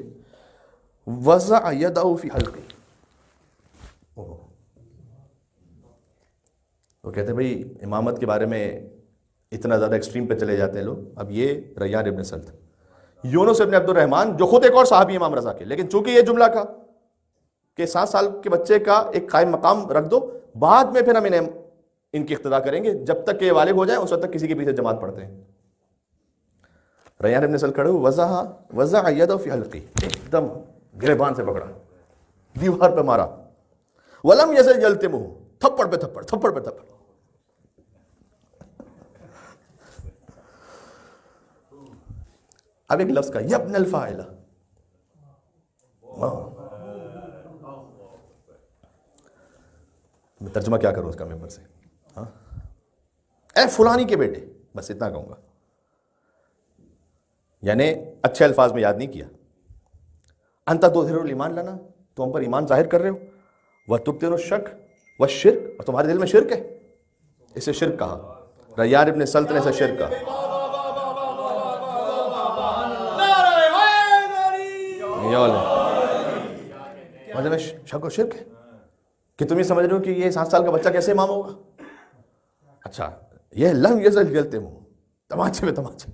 وضع یدہ فی حلقی، وہ کہتے ہیں بھئی امامت کے بارے میں اتنا زیادہ ایکسٹریم پہ چلے جاتے ہیں لوگ۔ اب یہ ریان ابن سلد، یونس ابن عبد الرحمن جو خود ایک اور صحابی امام رضا کے، لیکن چونکہ یہ جملہ کہا کہ 7 سال کے بچے کا ایک قائم مقام رکھ دو، بعد میں پھر ہم انہیں ان کی اقتداء کریں گے، جب تک کہ یہ بالغ ہو جائیں اس وقت تک کسی کے پیچھے جماعت پڑھتے ہیں۔ ریان ابن سلد کھڑے ہوئے، وضع یدہ فی حلقی، ایک دم گریبان سے پکڑا، دیوار پہ مارا، ولم یزل یلتمہ، تھپڑ پہ تھپڑ، تھپڑ پہ تھپڑ۔ اب ایک لفظ کا یبن الفاعلہ، میں ترجمہ کیا کروں اس کا ممبر سے، ہاں اے فلانی کے بیٹے، بس اتنا کہوں گا، یعنی اچھے الفاظ میں یاد نہیں کیا۔ انت تظہر الایمان لنا، تو ہم پر ایمان ظاہر کر رہے ہو، وتبطن الشک والشرک، اور تمہارے دل میں شرک ہے، اسے شرک کہا۔ ریان ابن سلد نے اسے شرک کہا۔ مطلب شک و شرک ہے کہ تم یہ سمجھ رہے ہو کہ یہ 7 سال کا بچہ کیسے امام ہوگا؟ اچھا یہ لم یزل یلتمہ، تماچے میں تماچے،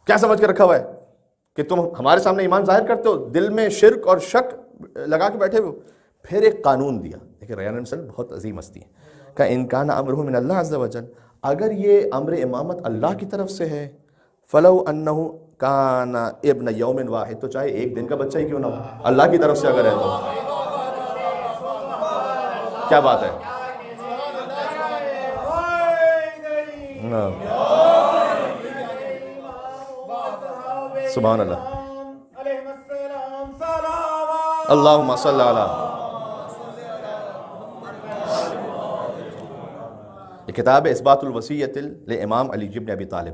کیا سمجھ کے رکھا ہوا ہے کہ تم ہمارے سامنے ایمان ظاہر کرتے ہو، دل میں شرک اور شک لگا کے بیٹھے ہو۔ پھر ایک قانون دیا، لیکن ریان بن سلد بہت عظیم ہستی ہے، کہ ان کان امرہ من اللہ عز وجل، اگر یہ امر امامت اللہ کی طرف سے ہے فلو انہ کان ابن یوم واحد، تو چاہے ایک دن کا بچہ ہی کیوں نہ ہو، اللہ کی طرف سے اگر ہے تو کیا بات ہے. سبحان اللہ. اللہم صلی علی. یہ کتاب ہے اثبات الوصیت لامام علی بن ابی طالب،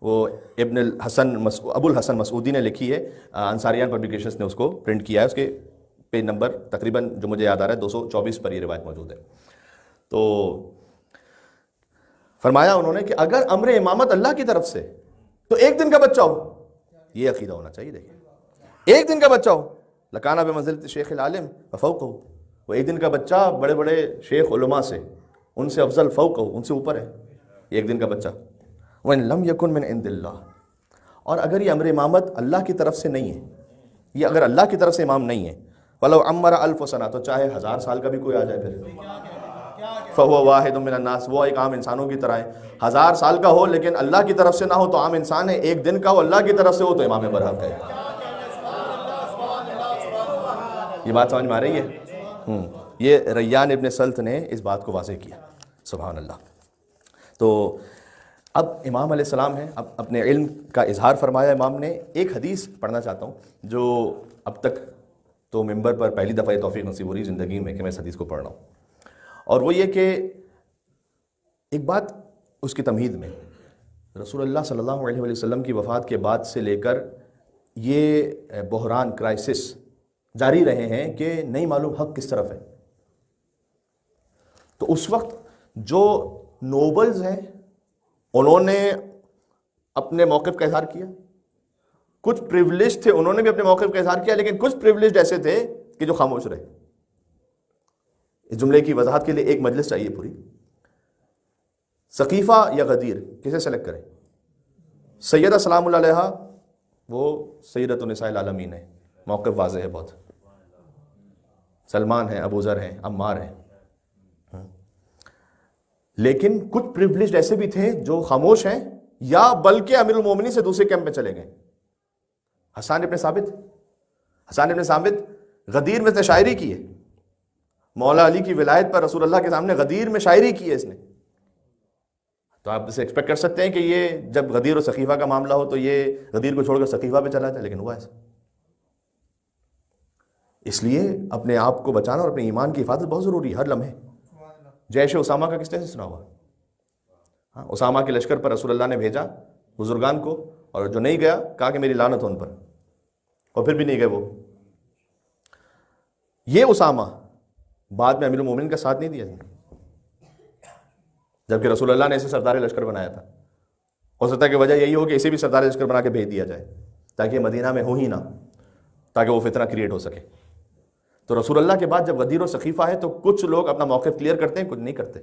وہ ابن الحسن ابو الحسن مسعودی نے لکھی ہے، انصاریان پبلیکیشنز نے اس کو پرنٹ کیا ہے. اس کے پیج نمبر تقریباً جو مجھے یاد آ رہا ہے 224 پر یہ روایت موجود ہے. تو فرمایا انہوں نے کہ اگر امر امامت اللہ کی طرف سے تو ایک دن کا بچہ ہو، یہ عقیدہ ہونا چاہیے. دیکھیں ایک دن کا بچہ ہو، لکانہ بمنزلۃ شیخ العالم وفوقہ، وہ ایک دن کا بچہ بڑے بڑے شیخ علماء سے ان سے افضل، فوقہ ان سے اوپر ہے ایک دن کا بچہ. وَإِن لَمْ يَكُن مِّنْ عِنْدِ اللَّهِ، اور اگر یہ امر امامت اللہ کی طرف سے نہیں ہے، یہ اگر اللہ کی طرف سے امام نہیں ہے، وَلَوْ عَمَّرَ أَلْفَ سَنَةٍ، تو چاہے 1000 سال کا بھی کوئی آ جائے پھر، فَهُوَ وَاحِدٌ مِّنَ النَّاسِ، وہ ایک عام انسانوں کی طرح ہے. 1000 سال کا ہو لیکن اللہ کی طرف سے نہ ہو تو عام انسان ہے، ایک دن کا ہو اللہ کی طرف سے ہو تو امام برحق ہے. یہ بات سمجھ میں آ رہی ہے؟ یہ ریان ابن سلط نے اس بات کو واضح کیا. سبحان اللہ. تو اب امام علیہ السلام ہیں، اب اپنے علم کا اظہار فرمایا امام نے. ایک حدیث پڑھنا چاہتا ہوں جو اب تک تو ممبر پر پہلی دفعہ یہ توفیق نصیب ہو رہی زندگی میں کہ میں اس حدیث کو پڑھ رہا ہوں، اور وہ یہ کہ ایک بات اس کی تمہید میں رسول اللہ صلی اللہ علیہ وسلم کی وفات کے بعد سے لے کر یہ بحران، کرائسس جاری رہے ہیں کہ نہیں معلوم حق کس طرف ہے. تو اس وقت جو نوبلز ہیں انہوں نے اپنے موقف کا اظہار کیا، کچھ پریولیج تھے انہوں نے بھی اپنے موقف کا اظہار کیا، لیکن کچھ پریولیج ایسے تھے کہ جو خاموش رہے. اس جملے کی وضاحت کے لیے ایک مجلس چاہیے پوری. ثقیفہ یا غدیر کسے سلیکٹ کریں؟ سیدہ سلام اللہ علیہا وہ سیدۃ النساء العالمین ہے، موقف واضح ہے بہت. سلمان ہیں، ابو ذر ہیں، عمار ہیں. لیکن کچھ پریولیج ایسے بھی تھے جو خاموش ہیں یا بلکہ امیر المومنین سے دوسرے کیمپ میں چلے گئے. حسان ابن ثابت غدیر میں سے شاعری کی ہے، مولا علی کی ولایت پر رسول اللہ کے سامنے غدیر میں شاعری کی ہے اس نے. تو آپ اسے ایکسپیکٹ کر سکتے ہیں کہ یہ جب غدیر و ثقیفہ کا معاملہ ہو تو یہ غدیر کو چھوڑ کر ثقیفہ پہ چلا جائے، لیکن ہوا ایسا. اس لیے اپنے آپ کو بچانا اور اپنے ایمان کی حفاظت بہت ضروری ہے ہر لمحے. جیش اسامہ کا کس طرح سے سنا ہوا؟ ہاں، اسامہ کے لشکر پر رسول اللہ نے بھیجا بزرگان کو، اور جو نہیں گیا کہا کہ میری لعنت ہو ان پر، اور پھر بھی نہیں گئے وہ. یہ اسامہ بعد میں امیر المومنین کا ساتھ نہیں دیا، جبکہ رسول اللہ نے اسے سردار لشکر بنایا تھا. ہو سکتا ہے کہ وجہ یہی ہو کہ اسے بھی سردار لشکر بنا کے بھیج دیا جائے تاکہ مدینہ میں ہو ہی نہ، تاکہ وہ فتنہ کریٹ ہو سکے. تو رسول اللہ کے بعد جب غدیر و ثقیفہ ہے تو کچھ لوگ اپنا موقف کلیئر کرتے ہیں، کچھ نہیں کرتے.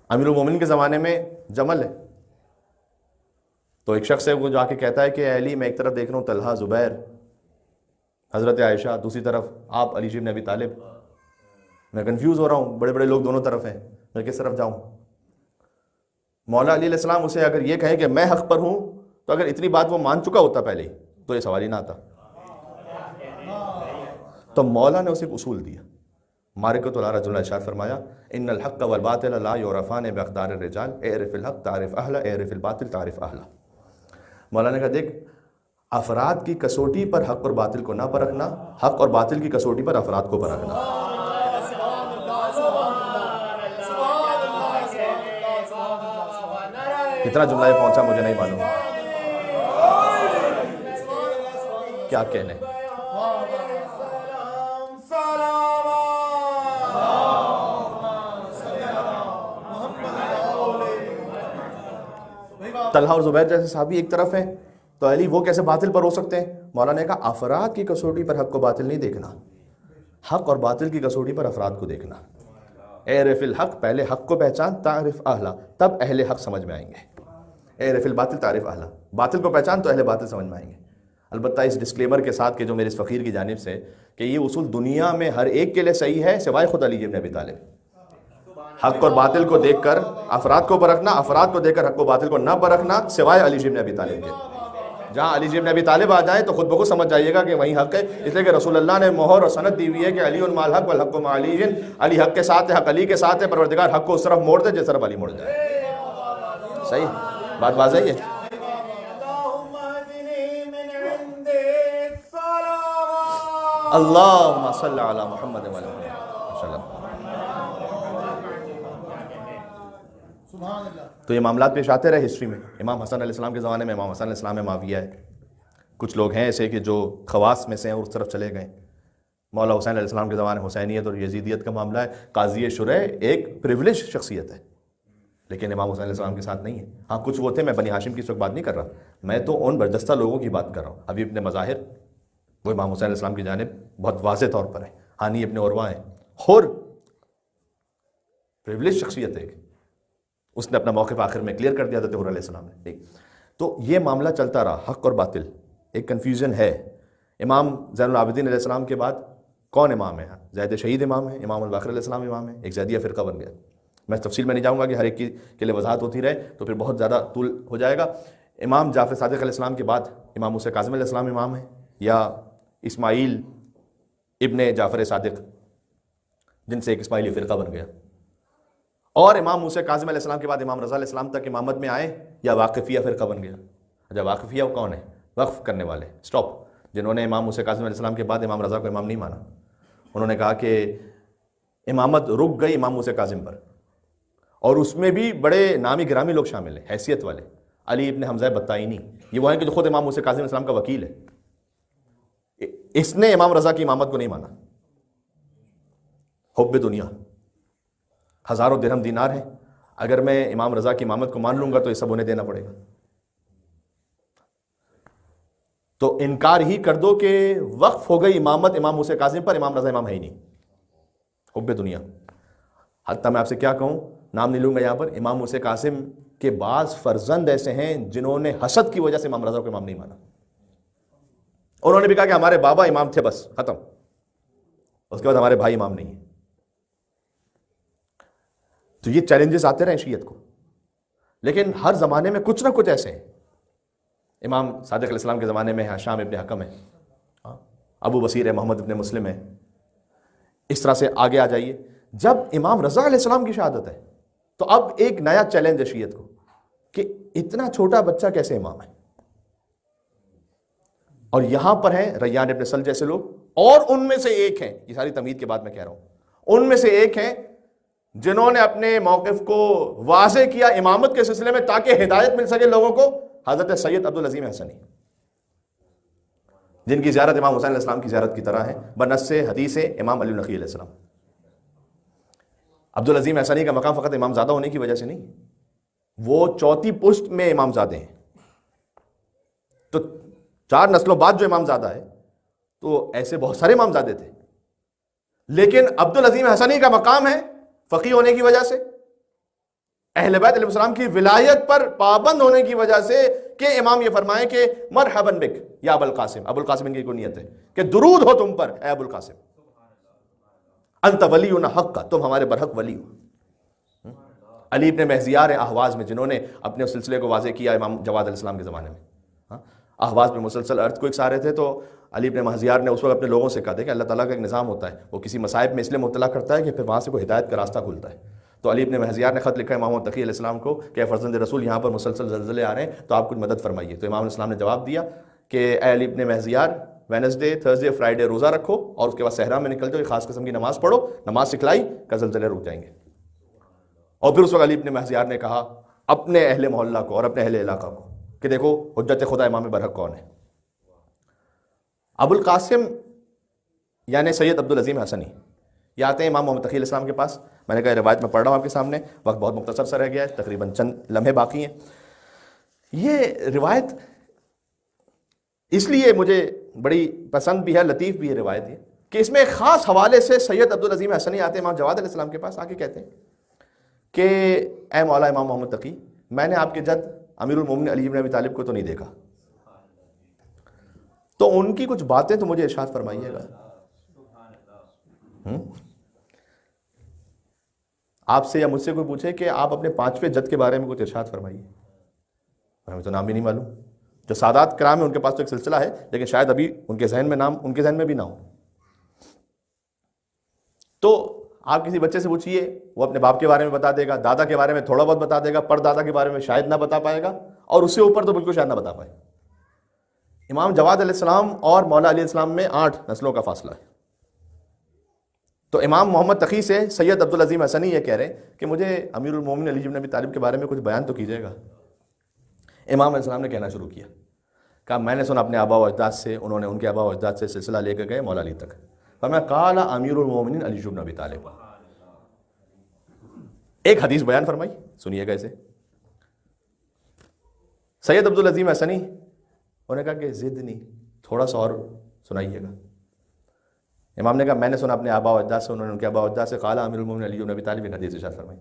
امیر المومنین کے زمانے میں جمل ہے تو ایک شخص ہے وہ جو آ کے کہتا ہے کہ اے علی، میں ایک طرف دیکھ رہا ہوں طلحہ، زبیر، حضرت عائشہ، دوسری طرف آپ علی بن ابی طالب، میں کنفیوز ہو رہا ہوں، بڑے بڑے لوگ دونوں طرف ہیں، میں کس طرف جاؤں؟ مولا علی علیہ السلام اسے اگر یہ کہیں کہ میں حق پر ہوں، تو اگر اتنی بات وہ مان چکا ہوتا پہلے ہی تو یہ سوال ہی نہ آتا. تو مولا نے اسے ایک اصول دیا، معرکۃ الرجل نے ارشاد فرمایا ان الحق والباطل لا یعرفان باقدار الرجال، اعرف الحق تعرف اہلہ، اعرف الباطل تعرف اہلہ. مولا نے کہا دیکھ، افراد کی کسوٹی پر حق اور باطل کو نہ پرکھنا، حق اور باطل کی کسوٹی پر افراد کو پرکھنا. کتنا جملہ یہ پہنچا مجھے نہیں معلوم، کیا کہنے. طلحہ اور زبیر جیسے صحابی ایک طرف ہیں تو علی وہ کیسے باطل پر ہو سکتے ہیں؟ مولانا نے کہا افراد کی کسوٹی پر حق کو باطل نہیں دیکھنا، حق اور باطل کی کسوٹی پر افراد کو دیکھنا. اعرف الحق، پہلے حق کو پہچان، تعرف اہلہ، تب اہل حق سمجھ میں آئیں گے. اعرف الباطل تعرف اہلہ، باطل کو پہچان تو اہل باطل سمجھ میں آئیں گے. البتہ اس ڈسکلیمر کے ساتھ کہ جو میرے اس فقیر کی جانب سے کہ یہ اصول دنیا میں ہر ایک کے لیے صحیح ہے سوائے خود علی بن ابی طالب. حق اور باطل کو دیکھ کر افراد کو پرکھنا، افراد کو دیکھ کر حق و باطل کو نہ پرکھنا، سوائے علی ابن ابی طالب کے۔ جہاں علی ابن ابی طالب آ جائیں تو خود بخود سمجھ جائیے گا کہ وہی حق ہے، اس لیے کہ رسول اللہ نے مہر اور سند دی ہوئی ہے کہ علی مع الحق والحق مع علی، علی حق کے ساتھ ہے، حق علی کے ساتھ ہے، پروردگار حق کو اس طرف موڑ دے جس طرف علی مڑ جائے۔ صحیح بات واضح ہے۔ اللہم صلی علی محمد و علی محمد۔ سبحان اللہ۔ تو یہ معاملات پیش آتے رہے ہسٹری میں۔ امام حسن علیہ السلام کے زمانے میں امام حسن علیہ السلام میں معاویہ ہے، کچھ لوگ ہیں ایسے کہ جو خواص میں سے ہیں اس طرف چلے گئے۔ مولا حسین علیہ السلام کے زمانے حسینیت اور یزیدیت کا معاملہ ہے۔ قاضی شرح ایک پریولیج شخصیت ہے لیکن امام حسین علیہ السلام کے ساتھ نہیں ہے۔ ہاں کچھ وہ تھے، میں بنی ہاشم کی اس وقت بات نہیں کر رہا، میں تو ان برجستہ لوگوں کی بات کر رہا ہوں۔ ابھی ابن مظاہر وہ امام حسین علیہ السلام کی جانب بہت واضح طور پر ہے۔ ہانی ابن عروہ ہیں، اور پریولیج شخصیت ہے، اس نے اپنا موقف آخر میں کلیئر کر دیا حضرت عمر علیہ السلام نے۔ ٹھیک، تو یہ معاملہ چلتا رہا، حق اور باطل ایک کنفیوژن ہے۔ امام زین العابدین علیہ السلام کے بعد کون امام ہے؟ زید شہید امام ہے، امام الباقر علیہ السلام امام ہے، ایک زیدیہ فرقہ بن گیا۔ میں تفصیل میں نہیں جاؤں گا کہ ہر ایک کی کے لیے وضاحت ہوتی رہے تو پھر بہت زیادہ طول ہو جائے گا۔ امام جعفر صادق علیہ السلام کے بعد امام موسیٰ کاظم علیہ السلام امام ہے، یا اسماعیل ابن جعفر صادق جن سے ایک اسماعیلی فرقہ بن گیا، اور امام موسیٰ کاظم علیہ السلام کے بعد امام رضا علیہ السلام تک امامت میں آئے، یا واقفیہ فرقہ بن گیا۔ اچھا واقفیہ وہ کون ہے؟ وقف کرنے والے، اسٹاپ، جنہوں نے امام موسیٰ کاظم علیہ السلام کے بعد امام رضا کو امام نہیں مانا۔ انہوں نے کہا کہ امامت رک گئی امام موسیٰ کاظم پر، اور اس میں بھی بڑے نامی گرامی لوگ شامل ہیں، حیثیت والے۔ علی ابن حمزہ بطائینی، یہ وہ ہیں کہ جو خود امام موسیٰ کاظم علیہ السلام کا وکیل ہے، اس نے امام رضا کی امامت کو نہیں مانا۔ حب دنیا، ہزاروں درہم دینار ہیں، اگر میں امام رضا کی امامت کو مان لوں گا تو یہ سب انہیں دینا پڑے گا۔ تو انکار ہی کر دو کہ وقف ہو گئی امامت امام موسیٰ کاظم پر، امام رضا امام ہے ہی نہیں۔ حب دنیا، حتیٰ میں آپ سے کیا کہوں، نام نہیں لوں گا یہاں پر، امام موسیٰ کاظم کے بعض فرزند ایسے ہیں جنہوں نے حسد کی وجہ سے امام رضا کو امام نہیں مانا۔ انہوں نے بھی کہا کہ ہمارے بابا امام تھے، بس ختم، اس کے بعد ہمارے بھائی امام نہیں ہیں۔ تو یہ چیلنجز آتے رہے شیعت کو، لیکن ہر زمانے میں کچھ نہ کچھ ایسے ہیں۔ امام صادق علیہ السلام کے زمانے میں ہشام ابن حکم ہے، ابو بصیر ہے، محمد ابن مسلم ہے، اس طرح سے آگے آ جائیے۔ جب امام رضا علیہ السلام کی شہادت ہے تو اب ایک نیا چیلنج ہے شیعت کو کہ اتنا چھوٹا بچہ کیسے امام ہے؟ اور یہاں پر ہیں ریان ابن سل جیسے لوگ، اور ان میں سے ایک ہیں، یہ ساری تمہید کے بعد میں کہہ رہا ہوں، ان میں سے ایک ہیں جنہوں نے اپنے موقف کو واضح کیا امامت کے سلسلے میں تاکہ ہدایت مل سکے لوگوں کو، حضرت سید عبدالعظیم حسنی، جن کی زیارت امام حسین علیہ السلام کی زیارت کی طرح ہے بنص حدیث امام علی نقی علیہ السلام۔ عبدالعظیم حسنی کا مقام فقط امام زادہ ہونے کی وجہ سے نہیں، وہ چوتھی پشت میں امام زادے ہیں، تو 4 نسلوں بعد جو امام زادہ ہے، تو ایسے بہت سارے امام زادے تھے، لیکن عبدالعظیم حسنی کا مقام ہے فقیہ ہونے کی وجہ سے، اہل بیت علیہ السلام کی ولایت پر پابند ہونے کی وجہ سے، کہ امام یہ فرمائیں کہ مرحباً بک یا ابو القاسم، ابو القاسم ان کی کنیت ہے کہ درود ہو تم پر اے ابو القاسم، انت ولینا حق، تم ہمارے برحق ولی ہو۔ علی ابن مہزیار ہیں اہواز میں، جنہوں نے اپنے اس سلسلے کو واضح کیا امام جواد علیہ السلام کے زمانے میں۔ اہواز میں مسلسل ارتھ کو ایک رہے تھے، تو علی ابن مہزیار نے اس وقت اپنے لوگوں سے کہا تھا کہ اللہ تعالیٰ کا ایک نظام ہوتا ہے، وہ کسی مصائب میں اس لیے مبتلا کرتا ہے کہ پھر وہاں سے کوئی ہدایت کا راستہ کھلتا ہے۔ تو علی ابن مہزیار نے خط لکھا امام تقی علیہ السلام کو کہ اے فرزند رسول، یہاں پر مسلسل زلزلے آ رہے ہیں تو آپ کچھ مدد فرمائیے۔ تو امام علیہ السلام نے جواب دیا کہ اے علی ابن مہزیار، وینسڈے، تھرسڈے، فرائیڈے روزہ رکھو، اور اس کے بعد صحرا میں نکل جاؤ، ایک خاص قسم کی نماز پڑھو، نماز سکھلائی کا زلزلے رک جائیں گے۔ اور پھر اس وقت علی ابن مہزیار نے کہا اپنے اہل محلہ کو اور اپنے اہل علاقہ کو کہ دیکھو حجت خدا امام برحق کون ہے۔ ابو القاسم یعنی سید عبدالعظیم حسنی یہ آتے ہیں امام محمد تقی علیہ السلام کے پاس۔ میں نے کہا روایت میں پڑھ رہا ہوں آپ کے سامنے، وقت بہت مختصر سا رہ گیا ہے، تقریباً چند لمحے باقی ہیں۔ یہ روایت اس لیے مجھے بڑی پسند بھی ہے، لطیف بھی ہے روایت یہ، کہ اس میں ایک خاص حوالے سے سید عبدالعظیم حسنی آتے ہیں امام جواد علیہ السلام کے پاس، آ کے کہتے ہیں کہ اے مولا امام محمد تقی، میں نے آپ کے جد امیر المومنین علی بن ابی طالب کو تو نہیں دیکھا، تو ان کی کچھ باتیں تو مجھے ارشاد فرمائیے گا۔ آپ سے یا مجھ سے کوئی پوچھے کہ آپ اپنے پانچویں جد کے بارے میں کچھ ارشاد فرمائیے، ہمیں تو نام ہی نہیں معلوم. جو سادات کرام ہیں ان کے پاس تو ایک سلسلہ ہے، لیکن شاید ابھی ان کے ذہن میں نام ان کے ذہن میں بھی نہ ہو. تو آپ کسی بچے سے پوچھیے، وہ اپنے باپ کے بارے میں بتا دے گا، دادا کے بارے میں تھوڑا بہت بتا دے گا، پر دادا کے بارے میں شاید نہ بتا پائے گا، اور اس سے اوپر تو بالکل شاید نہ بتا پائے. امام جواد علیہ السلام اور مولا علیہ السلام میں 8 نسلوں کا فاصلہ ہے. تو امام محمد تقی سے سید عبدالعظیم حسنی یہ کہہ رہے ہیں کہ مجھے امیر المومنین علی بن ابی طالب کے بارے میں کچھ بیان تو کیجیے گا. امام علیہ السلام نے کہنا شروع کیا، کہا میں نے سنا اپنے آبا و اجداد سے، انہوں نے ان کے آبا و اجداد سے سلسلہ لے کے گئے مولا علی تک. فرمایا قال امیر المومنین علی بن ابی طالب. ایک حدیث بیان فرمائی، سنیے گا اسے. سید عبدالعظیم حسنی انہوں نے کہا کہ ضد نہیں، تھوڑا سا اور سنائیے گا. امام نے کہا میں نے سنا اپنے آبا و اجداد سے، انہوں نے ان کے آبا و اجداد سے قال امیر المومنین علی بن ابی طالب، ایک حدیث ارشاد فرمائی.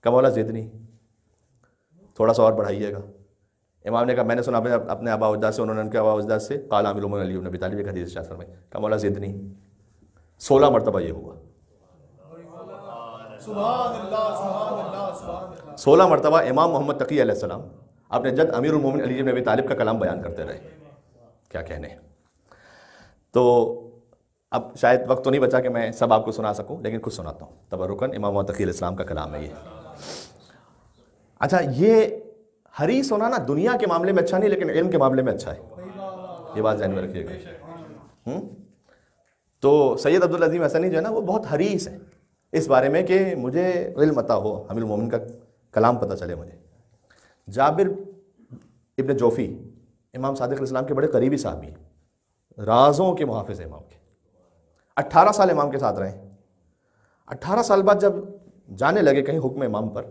کہا مولا ضد نہیں، تھوڑا سا اور بڑھائیے گا. امام نے کہا میں نے سنا اپنے آبا و اجداد سے، انہوں نے ان کے آبا و اجداد سے قال امیر المومنین علی بن ابی طالب، ایک حدیث ارشاد فرمائی. کہا مولا ضد نہیں. 16 مرتبہ یہ ہوا. سبحان اللہ سبحان اللہ سبحان اللہ. 16 مرتبہ امام محمد تقی علیہ السلام اپنے جد امیر المومنین علی بن ابی طالب کا کلام بیان کرتے رہے. کیا کہنے. تو اب شاید وقت تو نہیں بچا کہ میں سب آپ کو سنا سکوں، لیکن کچھ سناتا ہوں تبرکاً. امام محمد تقی علیہ السلام کا کلام ہے یہ. اچھا، یہ حدیث ہونا نا دنیا کے معاملے میں اچھا نہیں، لیکن علم کے معاملے میں اچھا ہے. یہ بات ذہن میں رکھیے گا. تو سید عبدالعظیم حسنی جو ہے نا وہ بہت حریص ہے اس بارے میں کہ مجھے علم عطا ہو، امیر المومنین کا کلام پتہ چلے مجھے. جابر ابن جوفی امام صادق علیہ السلام کے بڑے قریبی صحابی ہیں، رازوں کے محافظ ہیں امام کے. 18 سال امام کے ساتھ رہے. 18 سال بعد جب جانے لگے کہیں حکم امام پر،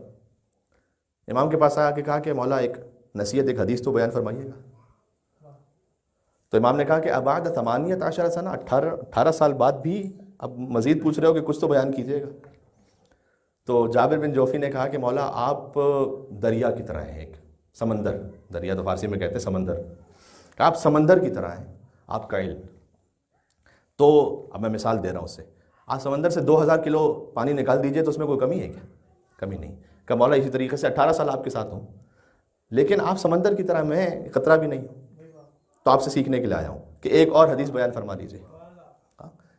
امام کے پاس آیا کہ کہا کہ مولا ایک نصیحت، ایک حدیث تو بیان فرمائیے گا. تو امام نے کہا کہ ابعد 18 سنہ، 18 سال بعد بھی اب مزید پوچھ رہے ہو کہ کچھ تو بیان کیجیے گا. تو جابر بن جوفی نے کہا کہ مولا آپ دریا کی طرح ہیں، ایک سمندر، دریا تو فارسی میں کہتے ہیں سمندر، کہ آپ سمندر کی طرح ہیں آپ کا علم. تو اب میں مثال دے رہا ہوں اس سے. آپ سمندر سے 2000 کلو پانی نکال دیجئے تو اس میں کوئی کمی ہے کیا؟ کمی نہیں. کہ مولا اسی طریقے سے 18 سال آپ کے ساتھ ہوں، لیکن آپ سمندر کی طرح، میں قطرہ بھی نہیں ہوں. تو آپ سے سیکھنے کے لیے آیا ہوں کہ ایک اور حدیث بیان فرما دیجیے.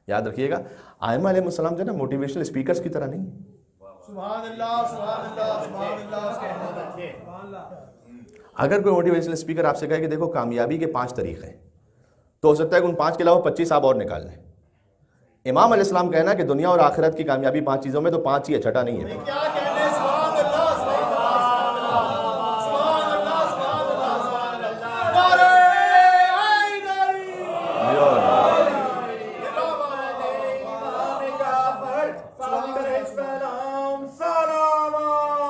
یاد رکھیے گا ائمہ علیہ السلام جو ہے نا موٹیویشنل اسپیکرز کی طرح نہیں. سبحان اللہ سبحان اللہ سبحان اللہ. اگر کوئی موٹیویشنل اسپیکر آپ سے کہے کہ دیکھو کامیابی کے 5 طریقے ہیں، تو ہو سکتا ہے کہ ان 5 کے علاوہ 25 آپ اور نکال لیں. امام علیہ السلام کہنا کہ دنیا اور آخرت کی کامیابی 5 چیزوں میں، تو 5 ہی ہے، چھٹا نہیں ہے. کیا کہنے. سبحان اللہ سبحان اللہ سبحان اللہ سبحان اللہ سبحان اللہ. نعرہ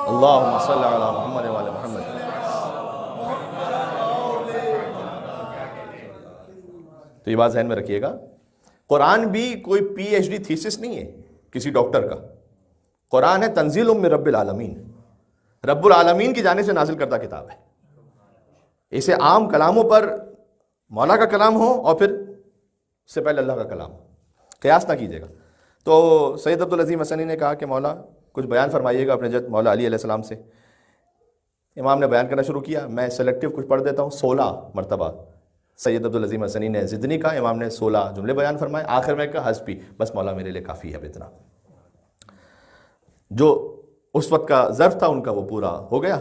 اللہم صلی علی محمد و علی محمد. تو یہ بات ذہن میں رکھیے گا. قرآن بھی کوئی پی ایچ ڈی تھیسس نہیں ہے کسی ڈاکٹر کا. قرآن ہے تنزیل من رب العالمین، رب العالمین کی جانب سے نازل کردہ کتاب ہے. اسے عام کلاموں پر مولا کا کلام ہو اور پھر اس سے پہلے اللہ کا کلام ہو، قیاس نہ کیجیے گا. تو سید عبدالعظیم حسنی نے کہا کہ مولا کچھ بیان فرمائیے گا اپنے جد مولا علی علیہ السلام سے. امام نے بیان کرنا شروع کیا. میں سلیکٹیو کچھ پڑھ دیتا ہوں. 16 مرتبہ سید عبدالعظیم حسنی نے ضد نہیں کہا. امام نے 16 جملے بیان فرمائے. آخر میں کہا حسبی، بس مولا میرے لیے کافی ہے اب اتنا. جو اس وقت کا ظرف تھا ان کا وہ پورا ہو گیا.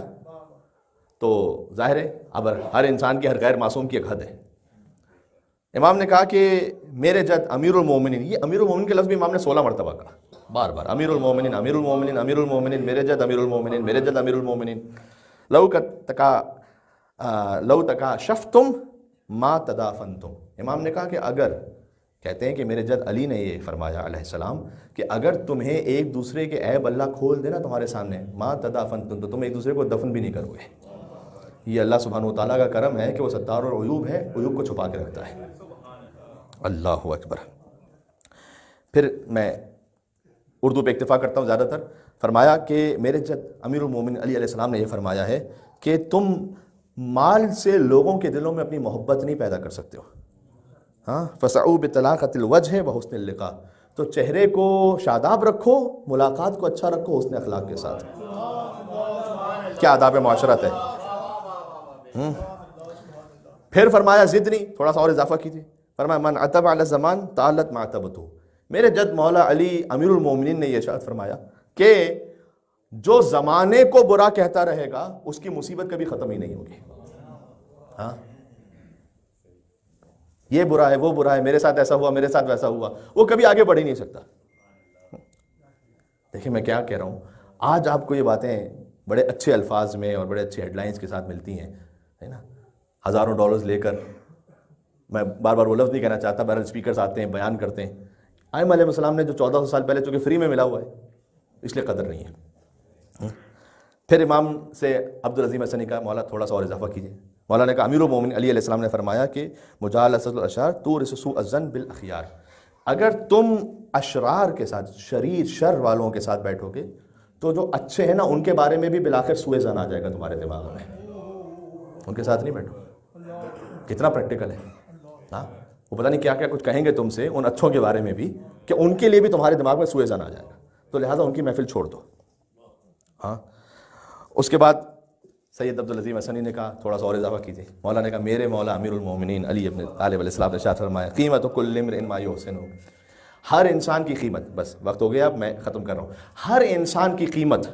تو ظاہر ہے اب ہر انسان کی، ہر غیر معصوم کی ایک حد ہے. امام نے کہا کہ میرے جد امیر المومنین، یہ امیر المومنین کے لفظ بھی امام نے 16 مرتبہ کہا، بار بار. امیر المومنین امیر المومنین امیر المومنین، میرے جد امیر المومنین میرے جد امیر المومنین. لو تکا شفتم ما تدافنتم. امام نے کہا کہ اگر، کہتے ہیں کہ میرے جد علی نے یہ فرمایا علیہ السلام کہ اگر تمہیں ایک دوسرے کے عیب اللہ کھول دے نا تمہارے سامنے، ما تدافنتم، تو تم ایک دوسرے کو دفن بھی نہیں کرو گے. یہ اللہ سبحانہ و تعالیٰ کا کرم ہے کہ وہ ستار اور عیوب ہے، عیوب کو چھپا کے رکھتا ہے. اللہ اکبر. پھر میں اردو پہ اکتفا کرتا ہوں زیادہ تر. فرمایا کہ میرے جد امیر المومنین علی علیہ السلام نے یہ فرمایا ہے کہ تم مال سے لوگوں کے دلوں میں اپنی محبت نہیں پیدا کر سکتے ہو. ہاں، فسعوا بطلاقۃ الوجہ وحسن اللقاء. تو چہرے کو شاداب رکھو، ملاقات کو اچھا رکھو حسن اخلاق کے ساتھ. کیا آداب معاشرت ہے. پھر فرمایا زدنی، تھوڑا سا اور اضافہ کیجیے. فرمایا من عتب علی الزمان تعلت معتبتہ. میرے جد مولا علی امیر المومنین نے یہ ارشاد فرمایا کہ جو زمانے کو برا کہتا رہے گا اس کی مصیبت کبھی ختم ہی نہیں ہوگی. ہاں، یہ برا ہے، وہ برا ہے، میرے ساتھ ایسا ہوا، میرے ساتھ ویسا ہوا، وہ کبھی آگے بڑھ ہی نہیں سکتا. دیکھیں میں کیا کہہ رہا ہوں، آج آپ کو یہ باتیں بڑے اچھے الفاظ میں اور بڑے اچھے ہیڈ لائنز کے ساتھ ملتی ہیں، ہے نا، ہزاروں ڈالرز لے کر. میں بار بار وہ لفظ نہیں کہنا چاہتا، بہرحال اسپیکرز آتے ہیں، بیان کرتے ہیں. ائمہ علیہ السلام نے جو 1400 سال پہلے چونکہ فری میں ملا ہوا ہے اس لیے قدر نہیں ہے. پھر امام سے عبدالعظیم حسنی کا مولا تھوڑا سا اور اضافہ کیجیے. مولا نے کہا امیر المومنین علی علیہ السلام نے فرمایا کہ مجالست الاشرار تورث سوء الظن بالاخیار. اگر تم اشرار کے ساتھ، شریر شر والوں کے ساتھ بیٹھو گے تو جو اچھے ہیں نا ان کے بارے میں بھی بالآخر سوء ظن آ جائے گا تمہارے دماغ میں. ان کے ساتھ نہیں بیٹھو. کتنا پریکٹیکل ہے. ہاں، وہ پتہ نہیں کیا کیا کچھ کہیں گے تم سے ان اچھوں کے بارے میں بھی کہ ان کے لیے بھی تمہارے دماغ میں سوء ظن آ جائے گا. تو لہٰذا ان کی محفل چھوڑ دو. ہاں، اس کے بعد سید عبدالعظیم حسنی نے کہا تھوڑا سا اور اضافہ کیجیے. مولا نے کہا میرے مولا امیر المومنین علی ابن طالب علیہ السلام نے ارشاد فرمایا قیمت کل امرئ ما یحسنہ. ہر انسان کی قیمت، بس وقت ہو گیا اب میں ختم کر رہا ہوں. ہر انسان کی قیمت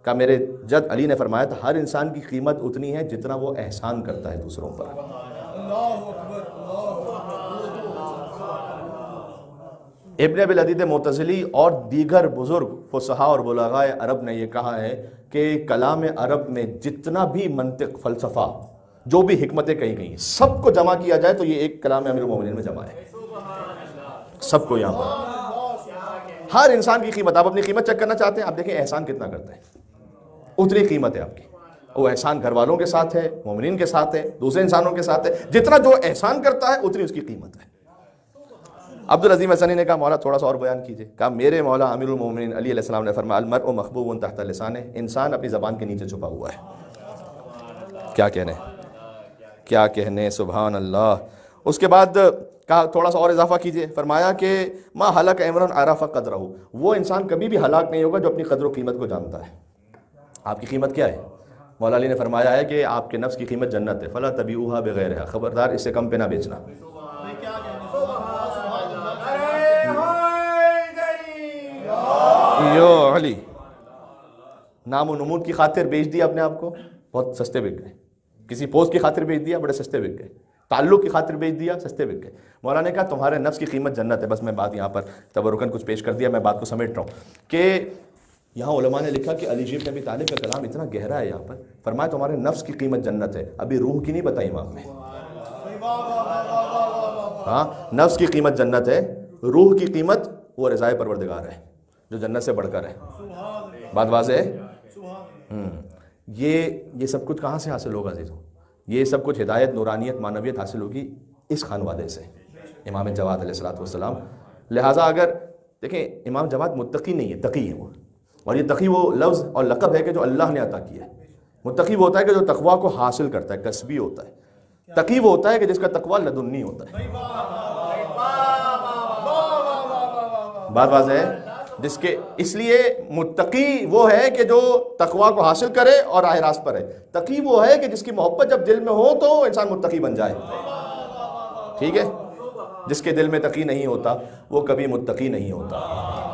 کا میرے جد علی نے فرمایا تھا ہر انسان کی قیمت اتنی ہے جتنا وہ احسان کرتا ہے دوسروں پر. ابن ابی العدید معتزلی اور دیگر بزرگ فصحاء اور بلغاء عرب نے یہ کہا ہے کہ کلام عرب میں جتنا بھی منطق، فلسفہ، جو بھی حکمتیں کہی گئی سب کو جمع کیا جائے تو یہ ایک کلام امیر المومنین میں جمع ہے. سب کو یہاں پر ہر انسان کی قیمت. آپ اپنی قیمت چیک کرنا چاہتے ہیں، آپ دیکھیں احسان کتنا کرتے ہیں، اتنی قیمت ہے آپ کی. وہ احسان گھر والوں کے ساتھ ہے، مومنین کے ساتھ ہے، دوسرے انسانوں کے ساتھ ہے. جتنا جو احسان کرتا ہے اتنی اس کی قیمت ہے. عبدالعظیم حسنی نے کہا مولا تھوڑا سا اور بیان کیجیے. کہا میرے مولا امیر المومنین علی علیہ السلام نے فرمایا المرء محبوب تحت لسانہ. انسان اپنی زبان کے نیچے چھپا ہوا ہے. کیا کہنے، کیا کہنے، سبحان اللہ. اس کے بعد کہا تھوڑا سا اور اضافہ کیجیے. فرمایا کہ ما ہلک امرؤ عرف قدرہ. وہ انسان کبھی بھی ہلاک نہیں ہوگا جو اپنی قدر و قیمت کو جانتا ہے. آپ کی قیمت کیا ہے؟ مولا علی نے فرمایا ہے کہ آپ کے نفس کی قیمت جنت ہے. فلا تبیعوہا بغیرہا. خبردار اس سے کم پہ نہ بیچنا. یو علی، نام و نمود کی خاطر بیچ دیا اپنے آپ کو، بہت سستے بک گئے. کسی پوسٹ کی خاطر بیچ دیا، بڑے سستے بک گئے. تعلق کی خاطر بیچ دیا، سستے بک گئے. مولا نے کہا تمہارے نفس کی قیمت جنت ہے. بس میں بات یہاں پر تبرکن کچھ پیش کر دیا، میں بات کو سمیٹ رہا ہوں کہ یہاں علماء نے لکھا کہ علی بن ابی طالب کا کلام اتنا گہرا ہے. یہاں پر فرمایا تمہارے نفس کی قیمت جنت ہے. ابھی روح کی نہیں بتائی امام نے. ہاں، نفس کی قیمت جنت ہے، روح کی قیمت وہ رضائے پروردگار ہے جو جنت سے بڑھ کر ہے. بات واضح ہے. یہ سب کچھ کہاں سے حاصل ہوگا عزیزوں؟ یہ سب کچھ ہدایت، نورانیت، معنویت حاصل ہوگی اس خانوادے سے، امام جواد علیہ السلام. لہٰذا اگر دیکھیں امام جواد متقی نہیں ہے، تقی ہے وہ. اور یہ تقی وہ لفظ اور لقب ہے کہ جو اللہ نے عطا کیا ہے. متقی وہ ہوتا ہے کہ جو تقویٰ کو حاصل کرتا ہے، کسبی ہوتا ہے. تقی وہ ہوتا ہے کہ جس کا تقویٰ لدنی ہوتا ہے. بات واضح ہے. جس کے اس لیے متقی وہ ہے کہ جو تقویٰ کو حاصل کرے اور راہ راست پر ہے. تقی وہ ہے کہ جس کی محبت جب دل میں ہو تو انسان متقی بن جائے. ٹھیک ہے. جس کے دل میں تقی نہیں ہوتا وہ کبھی متقی نہیں ہوتا.